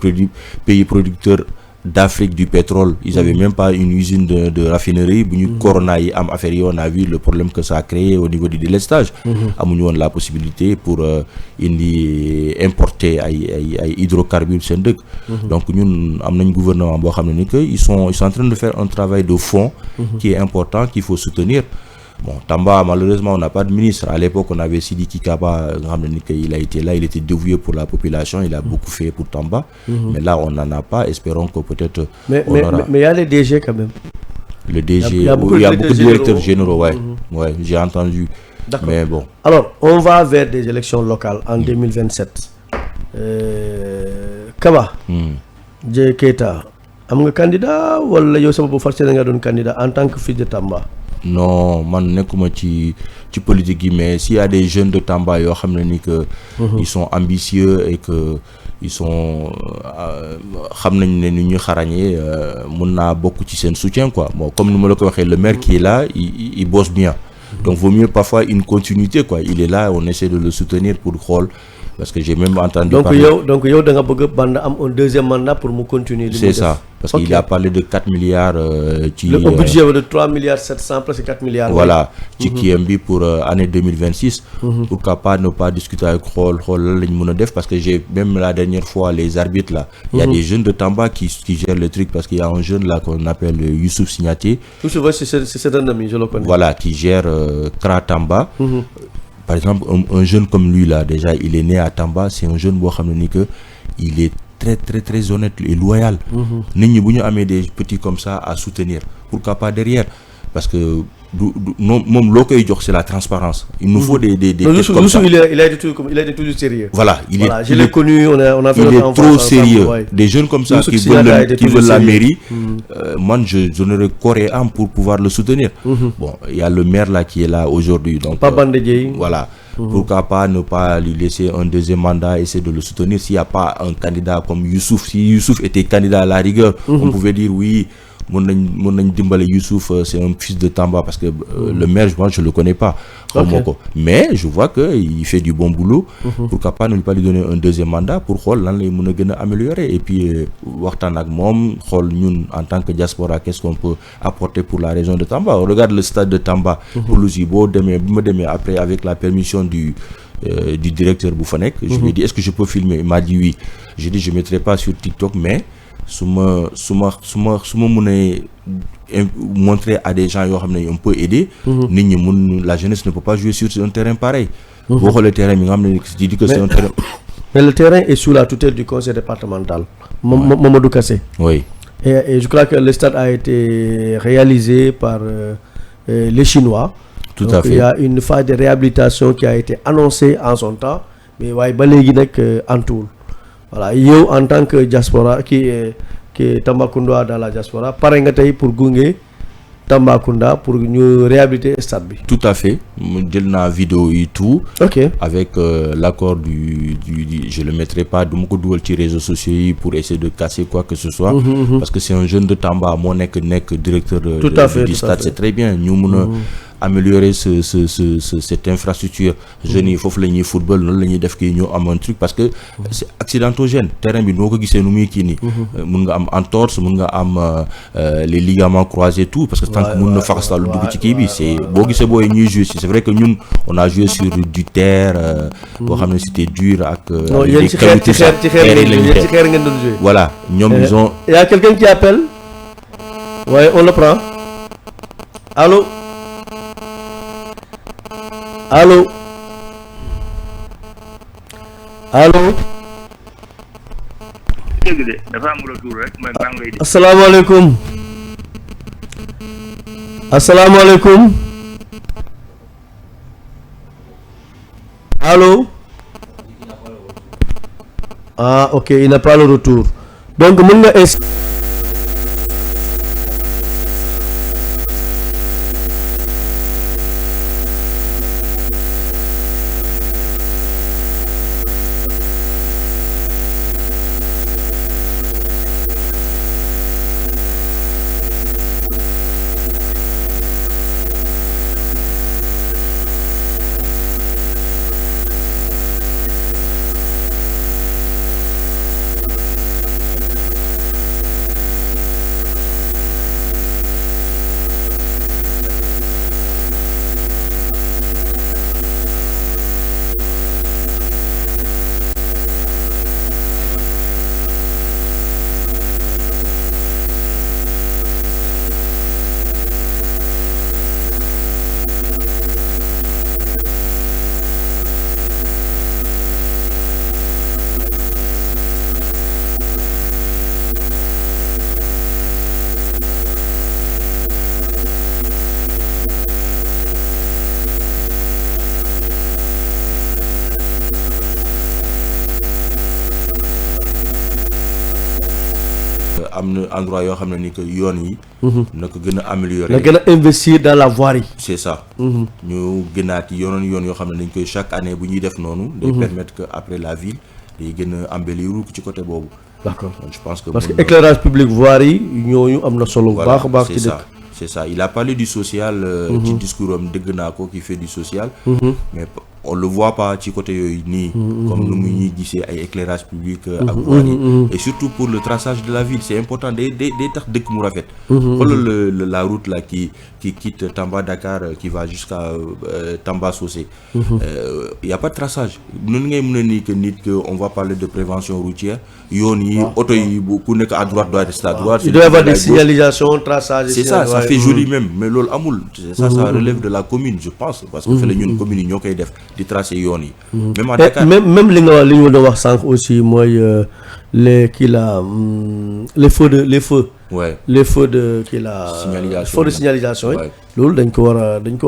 pays producteur d'Afrique du pétrole ils avaient même pas une usine de raffinerie bu ñu corona yi am affaire yi on a vu le problème que ça a créé au niveau du délestage amuñu woon la possibilité pour importer ay hydrocarbures seen dëkk donc ñun am nañ gouvernement boo xam ne ni que ils sont en train de faire un travail de fond qui est important qu'il faut soutenir. Bon, Tamba, malheureusement, on n'a pas de ministre. À l'époque, on avait Sidiki Kaba, il a été là, il était dévoué pour la population, il a beaucoup fait pour Tamba. Mais là, on n'en a pas. Espérons que peut-être.
Mais il y a les DG quand même.
Le DG,
il y a beaucoup
de directeurs généraux, ouais, j'ai entendu.
D'accord.
Mais bon.
Alors, on va vers des élections locales en 2027. Kaba, J. Keita, am nga candidat wala yow sama bu fas yéene nga doon candidat en tant que fils de Tamba?
Non man nekkuma ci politique yi mais s'il y a des jeunes de Tamba yoo xam ne ni que ils sont ambitieux et que ils sont xam nañ ne ni ñu xarañee mun naa bokk ci seen soutien quoi bon comme ni ma la ko waxee le maire qui est là il bosse bien donc vaut mieux parfois une continuité quoi il est là on essaie de le soutenir pour xool parce que j'ai même entendu parler.
Donc yow da nga bëgg Banda am un deuxième mandat pour mu continuer.
C'est ça parce qu'il a parlé de 4 milliards ci
le budget de 3 milliards 700 presque 4 milliards.
Voilà ci kiyam bi pour année 2026. Pourquoi pas ne pas discuter avec xool lan lañ mën a def parce que j'ai même la dernière fois les arbitres là. Il y a des jeunes de Tamba qui gèrent le truc parce qu'il y a un jeune là qu'on appelle Youssouf Signaté.
Youssouf c'est un ami, je le connais.
Voilà qui gère CRA Tamba. Par exemple, un jeune comme lui là, déjà, il est né à Tamba, c'est un jeune boo xam ne ni que il est très très très honnête et loyal. Nit ñi bu ñu amee des petits comme ça à soutenir, pourquoi pas derrière? Parce que moom loo koy jox c'est la transparence. Il nous faut des têtes comme ça.
Il a été toujours sérieux.
Voilà,
je l'ai connu, on a fait
il est trop sérieux. Des jeunes comme ça qui veulent la mairie, moi je n'aurais corps et âme pour pouvoir le soutenir. Bon, il y a le maire là qui est là aujourd'hui. Donc voilà. Pourquoi pas ne pas lui laisser un deuxième mandat, essayer de le soutenir s'il n'y a pas un candidat comme Youssouf. Si Youssouf était candidat à la rigueur, on pouvait dire oui. Mon dimbale Youssouf, c'est un fils de Tamba parce que le maire, moi je le connais pas. Okay. Mais je vois qu'il fait du bon boulot. Pourquoi pas ne pas lui donner un deuxième mandat pour voir l'an les mën améliorer et puis waxtaan ak moom xool ñun en tant que diaspora qu'est-ce qu'on peut apporter pour la région de Tamba. On regarde le stade de Tamba. Pour lui bi ma après avec la permission du directeur Boufanek, je lui ai dit est-ce que je peux filmer? Il m'a dit oui. J'ai dit je mettrai pas sur TikTok mais su ma mënee montrer à des gens yoo xam ne on peut aider. nit ñi la jeunesse ne peut pas jouer sur un terrain pareil. boo xoolee terrain bi nga xam ne di que c'est un terrain.
Mais le terrain est sous la tutelle du conseil départemental. Mamadou Kassé.
Oui.
Et je crois que le stade a été réalisé par les Chinois.
Tout à fait.
Il y a une phase de réhabilitation qui a été annoncée en son temps mais waaye ba léegi nag antuwul. Voilà, yow en tant que diaspora qui est Tambacounda dans la diaspora pare nga tey pour gunge Tambacounda pour ñu réhabiliter stade bi.
Tout à fait jël naa vidéo yi tout.
Ok
avec l'accord du je le mettrai pas du ma ko dugal ci réseaux sociaux yi pour essayer de casser quoi que ce soit. Parce que c'est un jeune de Tamba moo nekk directeur du stade c'est très bien ñu mun a améliorer cette infrastructure jeunes yi foofu la ñuy football noonu la ñuy def kii ñu am un truc parce que c'est accidentogène terrain bi noo ko gisee nu muy kii nii mun nga am entorse mun nga am les ligaments croisés tout parce que tant que mun na faxastal lu dugg ci kii bi c'est boo gisee booy ñuy jouer c'est vrai que ñun on a joué sur du terre boo xam ne c'était dur ak
yéen ci xeer ngeen doon jouer
voilà ñoom ils ont
il y a quelqu'un qui appelle ouais on le prend allô allô allô
dégg de dafa am retour rek mooy maa ngi lay dégg.
asalaamaaleykum asalaamaaleykum allô ah ok il n'a pas le retour donc mën nga
am na endroit yoo xam ne ni que yoon yi na ko gën a améliorer
na gën a investir dans la voirie
c'est ça ñu gënaat yoon yoo xam ne dañ koy chaque année bu ñuy def noonu day permettre que après la ville day gën a embellir ci côté boobu
d'accord
je pense que
parce que éclairage public voirie ñooñu am na solo bu baax a baax ci dëkk
c'est ça il a parlé du social ci discours am dégg naa ko qui fait du social mais on le voit pas ci côté yooyu nii comme nu mu ñuy gisee ay éclairage public ak voirie et surtout pour le traçage de la ville c'est important day tax dëkk mu rafet xoolal la route là qui quitte Tamba Dakar qui va jusqu'à Tamba Socé y a pas de traçage noonu ngay mën a nii que nit que on va parler de prévention routière yoon yi oto yi bu ku nekk à droite doit rester à droite
il doit y avoir des signalisations traçage
c'est ça ça fait joli même mais loolu amul ça relève de la commune je pense parce que fële ñun commune yi ñoo koy def di tracer yoon yi même à Dakar
même li nga li ñu doon wax sànq aussi mooy les kii la les feux les feux de kii la feux de signalisation yi loolu dañ ko war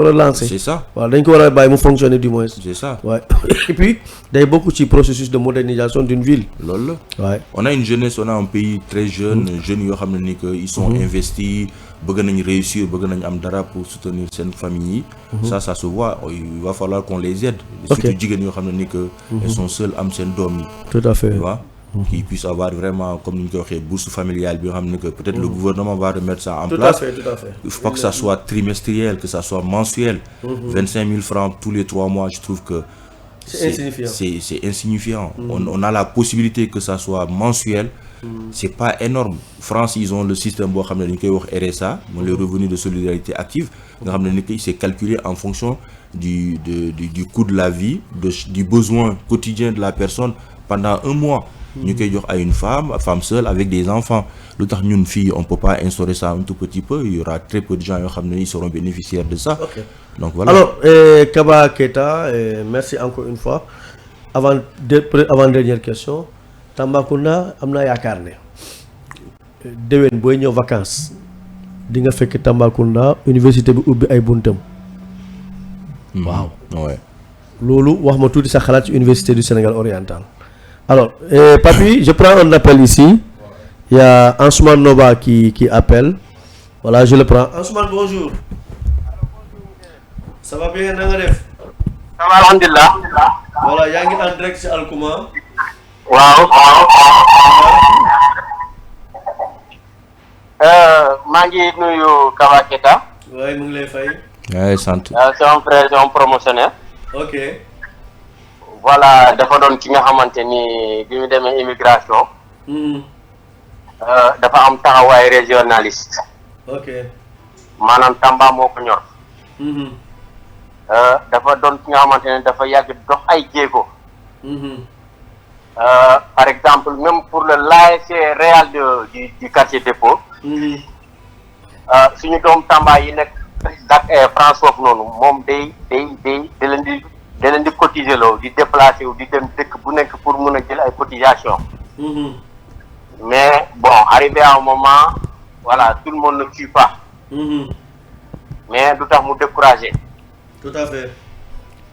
a lancer
c'est ça
waaw dañ ko war a bàyyi mu fonctionner du moins
c'est ça
ouais et puis day bokk ci processus de modernisation d'une ville
loolu la
ouais
on a une jeunesse on a un pays très jeune jeunes yoo xam ne ni que ils sont investis bëgg nañ réussir bëgg nañ am dara pour soutenir seen famille yi ça se voit il va falloir qu'on les aide surtout jigéen yoo xam ne ni que elles sont seules am seen doom yi
tout à fait
tu vois qui puisse avoir vraiment comme ni ñu ko waxee bourse familiale bi nga xam ne que peut-être le gouvernement va remettre ça en place
tout à fait
il faut pas que ça soit trimestriel que ça soit mensuel 25 000 francs tous les 3 mois je trouve que c'est insignifiant on a la possibilité que ça soit mensuel c'est pas énorme France ils ont le système boo xam ne dañu koy wax RSA mooy les revenus de solidarité active nga xam ne ni que c'est calculé en fonction du coût de la vie du besoin quotidien de la personne pendant un mois ñu koy jox à une femme seule avec des enfants lu tax ñun fii on peut pas instaurer ça un tout petit peu il y aura très peu de gens yoo xam ne ils seront bénéficiaires de ça donc voilà
alors Kaba Keita merci encore une fois avant dernière question Tambacounda am naa yaakaar ne déwén booy ñëw vacances di nga fekk Tambacounda université bi ubbi ay buntam waaw loolu wax ma tuuti sa xalaat ci université du Sénégal oriental alors Papi je prends un appel ici il y a Ansoumane Noba qui appelle voilà je le prends Ansoumane bonjour ça va bien na nga def
ça va alhamdulilah
voilà yaa ngi en direct ci Alkouma
waaw maa ngi nuyu Kaba Keita
waaye mu ngi lay fay
Ouais, sant.
c'est un frère, c'est un promotionnaire.
ok.
Voilà dafa doon ki nga xamante ni bi mu demee immigration. dafa am taxawaay régionaliste.
ok.
maanaam Tamba moo ko ñor. dafa doon ki nga xamante ne dafa yàgg dox ay jéego. par exemple même pour le l'ASC Réal du quartier dépôt. suñu doom Tamba yi nekk dak France foofu noonu moom day da leen di cotiser loo di déplacer wu di dem dëkk bu nekk pour mun a jël ay cotisation mais bon arrivé à un moment voilà tout le monde ne tue pas. mais du tax mu découragé.
tout à fait.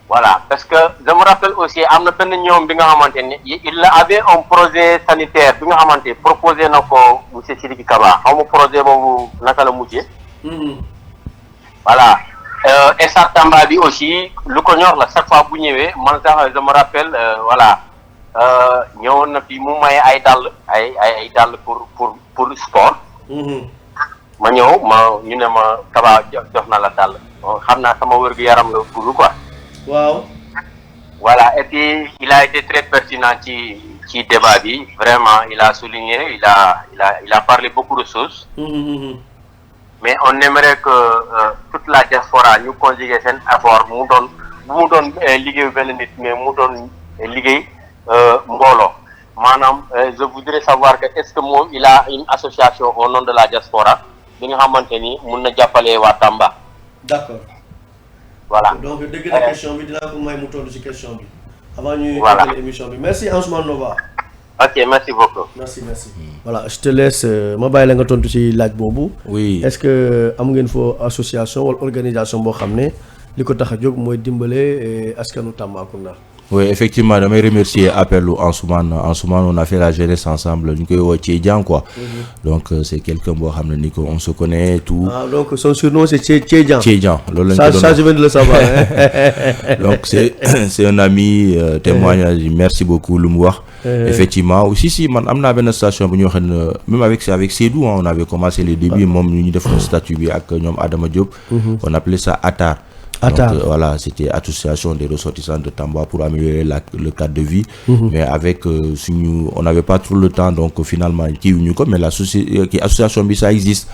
Voilà parce que je me rappelle aussi am na benn ñoom bi nga xamante ni il avait un projet sanitaire bi nga xamante proposé na ko monsieur Sidiki Kaba xaw ma projet boobu naka la mujjee. Voilà Essa Tamba bi aussi lu ko ñor la chaque fois bu ñëwee man sax je me rappelle voilà ñëwoon na fi mu may ay dàll pour sport. ma ñëw ñu ne ma Kaba jox na la dàll xam naa sama wér-gu-yaram la bëgg quoi.
waaw.
Voilà et puis il a été très pertinent ci débat bi vraiment il a souligné il a parlé beaucoup de choses. Mais on aimerait que toute la diaspora ñu conjuguer seen effort mu doon liggéeyu benn nit mais mu doon liggéey mbooloo maanaam je voudrais savoir que est-ce que moom il a une association au nom de la diaspora bi nga xamante ni mun na jàppale waa Tamba.
D'accord.
Voilà.
Donc dégg na question bi dinaa ko may mu tontu ci question bi. avant ñuy
voilà
émission bi merci Ansoumana Nova.
Ok, merci beaucoup.
Merci. Voilà, je te laisse ma bàyyi la nga tontu ci laaj boobu.
Oui.
Est-ce que am ngeen foo association wala organisation boo xam ne li ko tax a jóg mooy dimbale askanu Tambacounda.
Oui, effectivement, damay remercier appelu Ansoumana. Ansoumana, on a fait la jeunesse ensemble. Ñu koy woo Tchedjan quoi. Donc c'est quelqu'un boo xam ne ni ko on se connaît tout.
Ah donc son surnom c'est Tchedjan.
Tchedjan, loolu lañ ko doon.
Ça je viens de le savoir.
Donc c'est un ami témoignage. Merci beaucoup lu mu wax. Effectivement aussi si man am naa benn station bu ñu wax ne même avec Seydou on avait commencé les débuts moom ñu def statut bi ak ñoom Adama Diop. On appelait ça ATAR. Donc voilà, c'était association des ressortissants de Tamba pour améliorer le cadre de vie. Mais avec on n'avait pas trop le temps donc finalement mais l'association bi ça existe.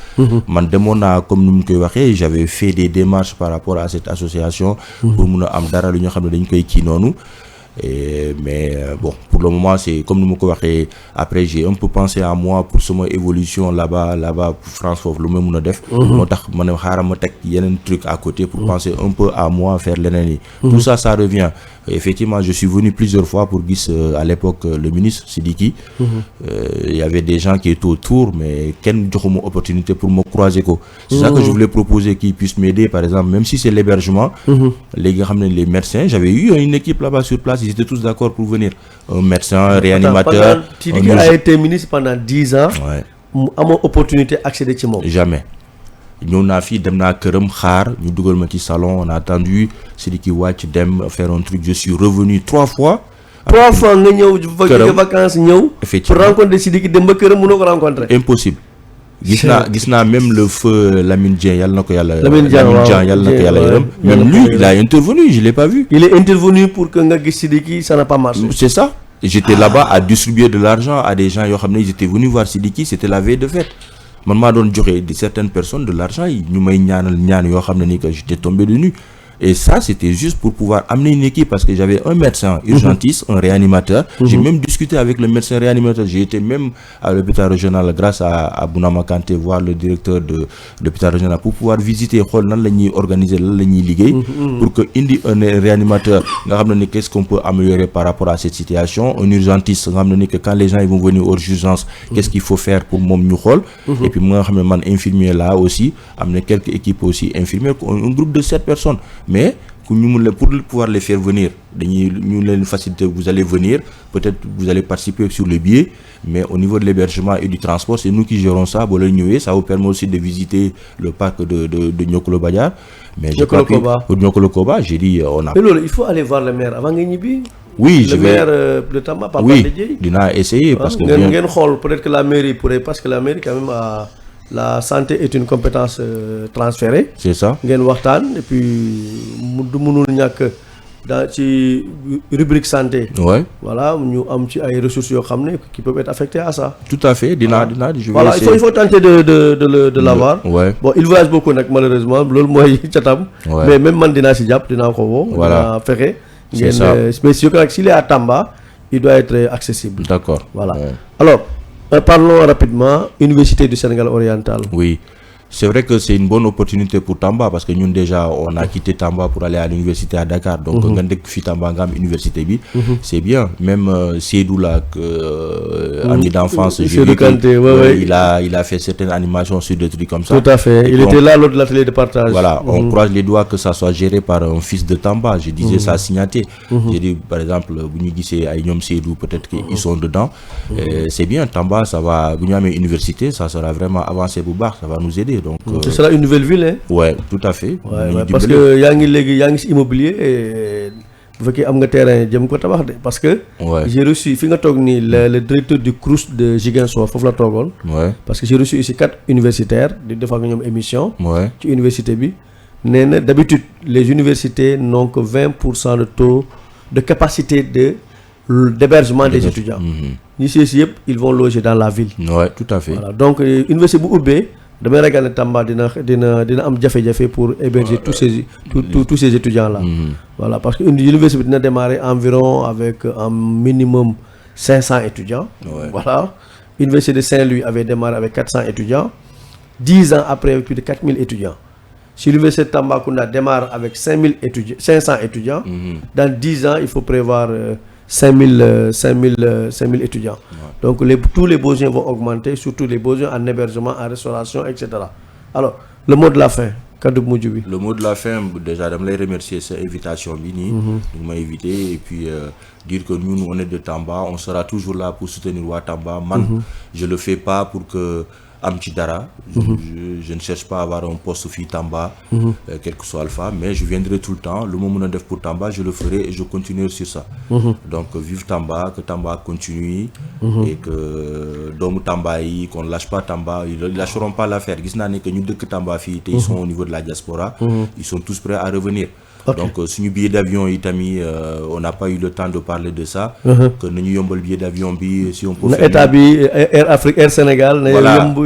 Man demoon naa comme ni mu koy waxee j'avais fait des démarches par rapport à cette association pour mun a am dara lu ñu xam ne dañ koy kii noonu. Mais bon pour le moment c'est comme ni ma ko waxee après j'ai un peu pensé à moi pour sama évolution là-bas France foofu lu ma mun a def moo tax ma ne xaaral ma teg yeneen truc à côté pour penser un peu à moi faire leneen yi tout ça revient effectivement je suis venu plusieurs fois pour gis à l'époque le ministre Sidiki il y avait des gens qui étaient autour mais kenn joxuma opportunité pour me croiser ko c'est ça que je voulais proposer qu'ils puissent m'aider par exemple même si c'est l'hébergement léegi nga xam ne les médecins j'avais eu une équipe là-bas sur place ils étaient tous d'accord pour venir un médecin réanimateur.
Sidiki a été ministre pendant 10 ans.
Ouais.
mu amoo opportunité accéder ci moom.
Jamais. ñëw naa fii dem naa këram xaar ñu dugal ma ci salon on a attendu Sidiki wàcc dem faire un truc je suis revenu 3 fois.
3 fois nga ñëw jóge vacances ñëw.
Effectivement
pour rencontrer Sidiki dem ba këram mënoo ko rencontrer.
Impossible. gis naa même le feu Lamine Dieng yàlla na ko yàlla.
Lamine Dieng
yàlla na ko yàlla yërëm. Même lui il a intervenu je l'ai pas vu.
Il est intervenu pour que nga gis Sidiki ça n'a pas marché.
C'est ça. J'étais là-bas à distribuer de l'argent à des gens yoo xam ne ils étaient venus voir Sidiki c'était la veille de fête man maa doon joxe de certaines personnes de l'argent yi ñu may ñaan yoo xam ne ni que j'étais tombé de nu et ça c'était juste pour pouvoir amener une équipe parce que j'avais un médecin urgentiste un réanimateur j'ai même discuté avec le médecin réanimateur j'ai été même à l'hôpital régional grâce à Bounama Kanté voir le directeur de l'hôpital régional pour pouvoir visiter xool nan la ñuy organiser lan la ñuy liggéey pour que indi un réanimateur nga xam ne ni qu'est-ce qu'on peut améliorer par rapport à cette situation un urgentiste nga xam ne ni que quand les gens ils vont venir aux urgences qu'est-ce qu'il faut faire pour moom ñu xool et puis mu nga xam ne man infirmier là aussi am na quelques équipes aussi infirmières un groupe de 7 personnes mais pour pouvoir les faire venir ñu leen faciliter vous allez venir peut-être vous allez participer sur le billet mais au niveau de l'hébergement et du transport c'est nous qui gérons ça boo leen ñëwee ça vous permet aussi de visiter le parc de Niokolo Badiar mais je crois que Niokolo Koba j'ai dit on a.
Mais loolu il faut aller voir le maire avant nga ñibbi.
Oui,
le maire de Tamba Papa
oui
Dieye.
dinaa essayer parce que
ngeen xool peut-être que la mairie pourrait parce que la mairie quand même a la santé est une compétence transférée.
C'est ça.
ngeen waxtaan et puis du mënul ñàkk dans ci rubrique santé.
Ouais.
Voilà ñu am ci ay ressources yoo xam ne qui peuvent être affectées à ça.
Tout à fait dina je vais
voilà
essayer.
il faut tenter de l'avoir.
Ouais.
Bon il voyage beaucoup nag malheureusement loolu mooy catam.
Ouais.
Mais même man dinaa si jàpp dinaa ko woo.
Voilà.
dinaa fexe.
C'est ça.
Mais je crois que s'il est à Tamba il doit être accessible.
D'accord.
Voilà.
Ouais.
Alors parlons rapidement Université du Sénégal oriental.
Oui. C'est vrai que c'est une bonne opportunité pour Tamba parce que nous déjà on a quitté Tamba pour aller à l'université à Dakar. Donc nga nekk fi Tamba nga am université bi. C'est bien. Même Seydou là ami d'enfance, je
Seydou Kanté, ouais.
il a fait certaines animations sur des trucs comme ça.
Tout à fait. Il était là lors de l'atelier de partage.
Voilà, on croise les doigts que ça soit géré par un fils de Tamba. Je disais ça signaté. J'ai dit par exemple bu ñu gisee ay ñoom Seydou peut-être qu'ils sont dedans. C'est bien Tamba, ça va bu ñu amee université, ça sera vraiment avancé bu baax, ça va nous aider. Donc
ce sera une nouvelle ville hein.
Ouais, tout à fait.
Ouais, parce que yaa ngi si immobilier et bu fekkee am nga terrain jëm ko tabax de parce que j'ai reçu fi nga toog nii le directeur du CROUS de Ziguinchor foofu la toogoon. Parce que j'ai reçu ici 4 universitaires di def ak ñoom émission. Ci université bi nee na d'habitude les universités n'ont que 20% de taux de capacité d'hébergement des étudiants. Ñi si yëpp ils vont loger dans la ville.
Ouais, tout à fait.
Voilà donc université bu ubbee damay ragal ne Tamba dina am jafe-jafe pour héberger tous ces étudiants là. Voilà parce que l'université dina démarrer environ avec un minimum 500 étudiants. Voilà. L'université de Saint-Louis avait démarré avec 400 étudiants. 10 ans après avec plus de 4000 étudiants. Si l'université de Tambacounda démarre avec 500 étudiants, dans 10 ans il faut prévoir 5000 étudiants. Donc tous les besoins vont augmenter, surtout les besoins en hébergement, en restauration, etc. Alors, le mot de la fin, kaddu bu mujj bi.
Le mot de la fin, déjà, je voulais remercier cette invitation, Bini. Vous m'avez invité et puis dire que nous, on est de Tamba, on sera toujours là pour soutenir Tamba. Man, je le fais pas pour que Amchidara, je ne cherche pas à avoir un poste fi Tamba, quel que soit Alpha, mais je viendrai tout le temps. Le moment où pour Tamba, je le ferai et je continuerai sur ça. Donc, vive Tamba, que Tamba continue et que Dom Tamba, qu'on ne lâche pas Tamba, ils ne lâcheront pas l'affaire. Que nous, que Tamba, ils sont au niveau de la diaspora, ils sont tous prêts à revenir. Okay. Donc, sur le billet d'avion, on n'a pas eu le temps de parler de ça. Que nous avons le billet d'avion, si on peut faire.
État bi Air Afrique, Air Sénégal,
voilà. Nous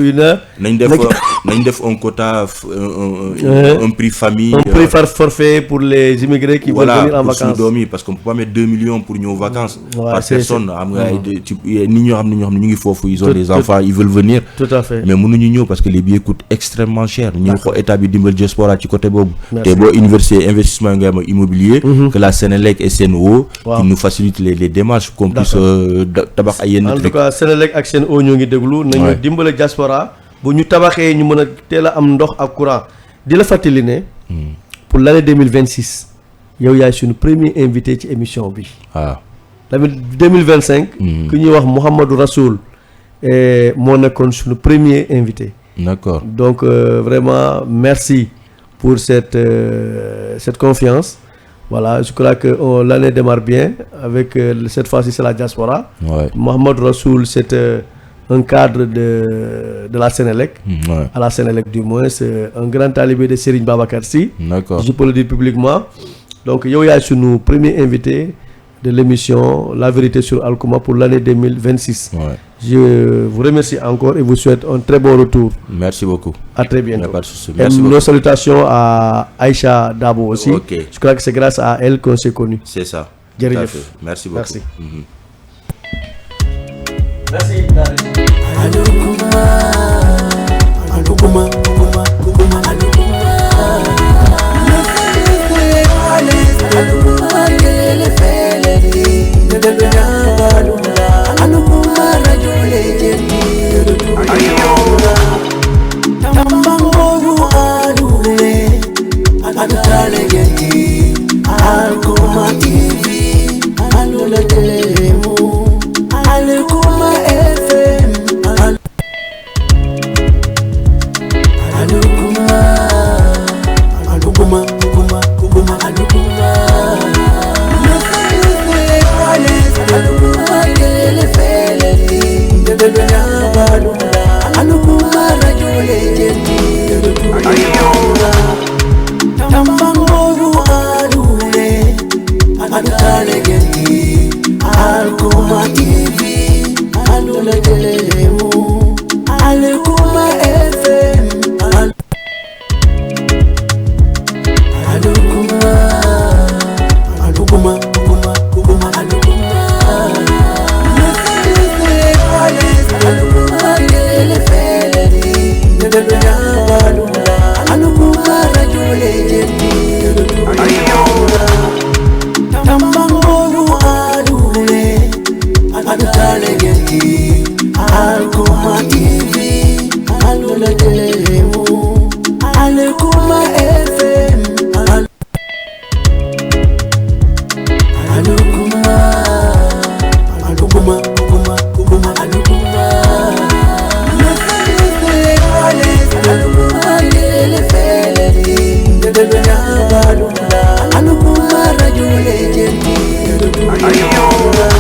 avons un quota, un prix famille.
Un prix forfait pour les immigrés qui veulent venir en vacances.
Parce qu'on ne peut pas mettre 2 millions pour nos vacances par personne. Ils ont des enfants, ils veulent venir.
Tout à fait.
Mais nous parce que les billets coûtent extrêmement cher. Nous avons état bi dimbal diaspora ci côté bobu. Té bo université investissement immobilier que la Sénélec et Sen'Eau qui nous facilitent les démarches qu'on puisse tabax ay yenn.
En tout cas Sénélec ak Sen'Eau ñoo ngi déglu nañu dimbal diaspora bu ñu tabaxé ñu mëna téla am ndox ak courant. Di la fatali né pour l'année 2026 yow yaay suñu premier invité ci émission bi. L'année 2025 ku ñuy wax Mouhamadou Rassoul moo nekkoon suñu premier invité.
D'accord.
Donc vraiment merci pour cette confiance. Voilà, je crois que l'année démarre bien avec cette fois-ci c'est la diaspora. Mohamed Rassoul c'est un cadre de la Sénélec, à la Sénélec du moins, c'est un grand talibé de Serigne Babacar Sy.
D'accord.
Je peux le dire publiquement. Donc yow yaay sunu premier invité de l'émission La Vérité sur Alcouma pour l'année 2026. Je vous remercie encore et vous souhaite un très bon retour.
Merci beaucoup.
À très bientôt.
Merci beaucoup.
Nos salutations à Aïcha Dabo aussi.
Okay.
Je crois que c'est grâce à elle qu'on s'est connus.
C'est ça. Merci beaucoup.
Merci. Merci.
adutale genti Alkuma TV alula telelemu Alkuma FM Alukuma Alukuma Alukuma Alukuma telefeledi Nebeluna balula Alukuma rajule jenti Tambangolu adule adutale genti Alkuma TV alula telelemu Alkuma FM Alukuma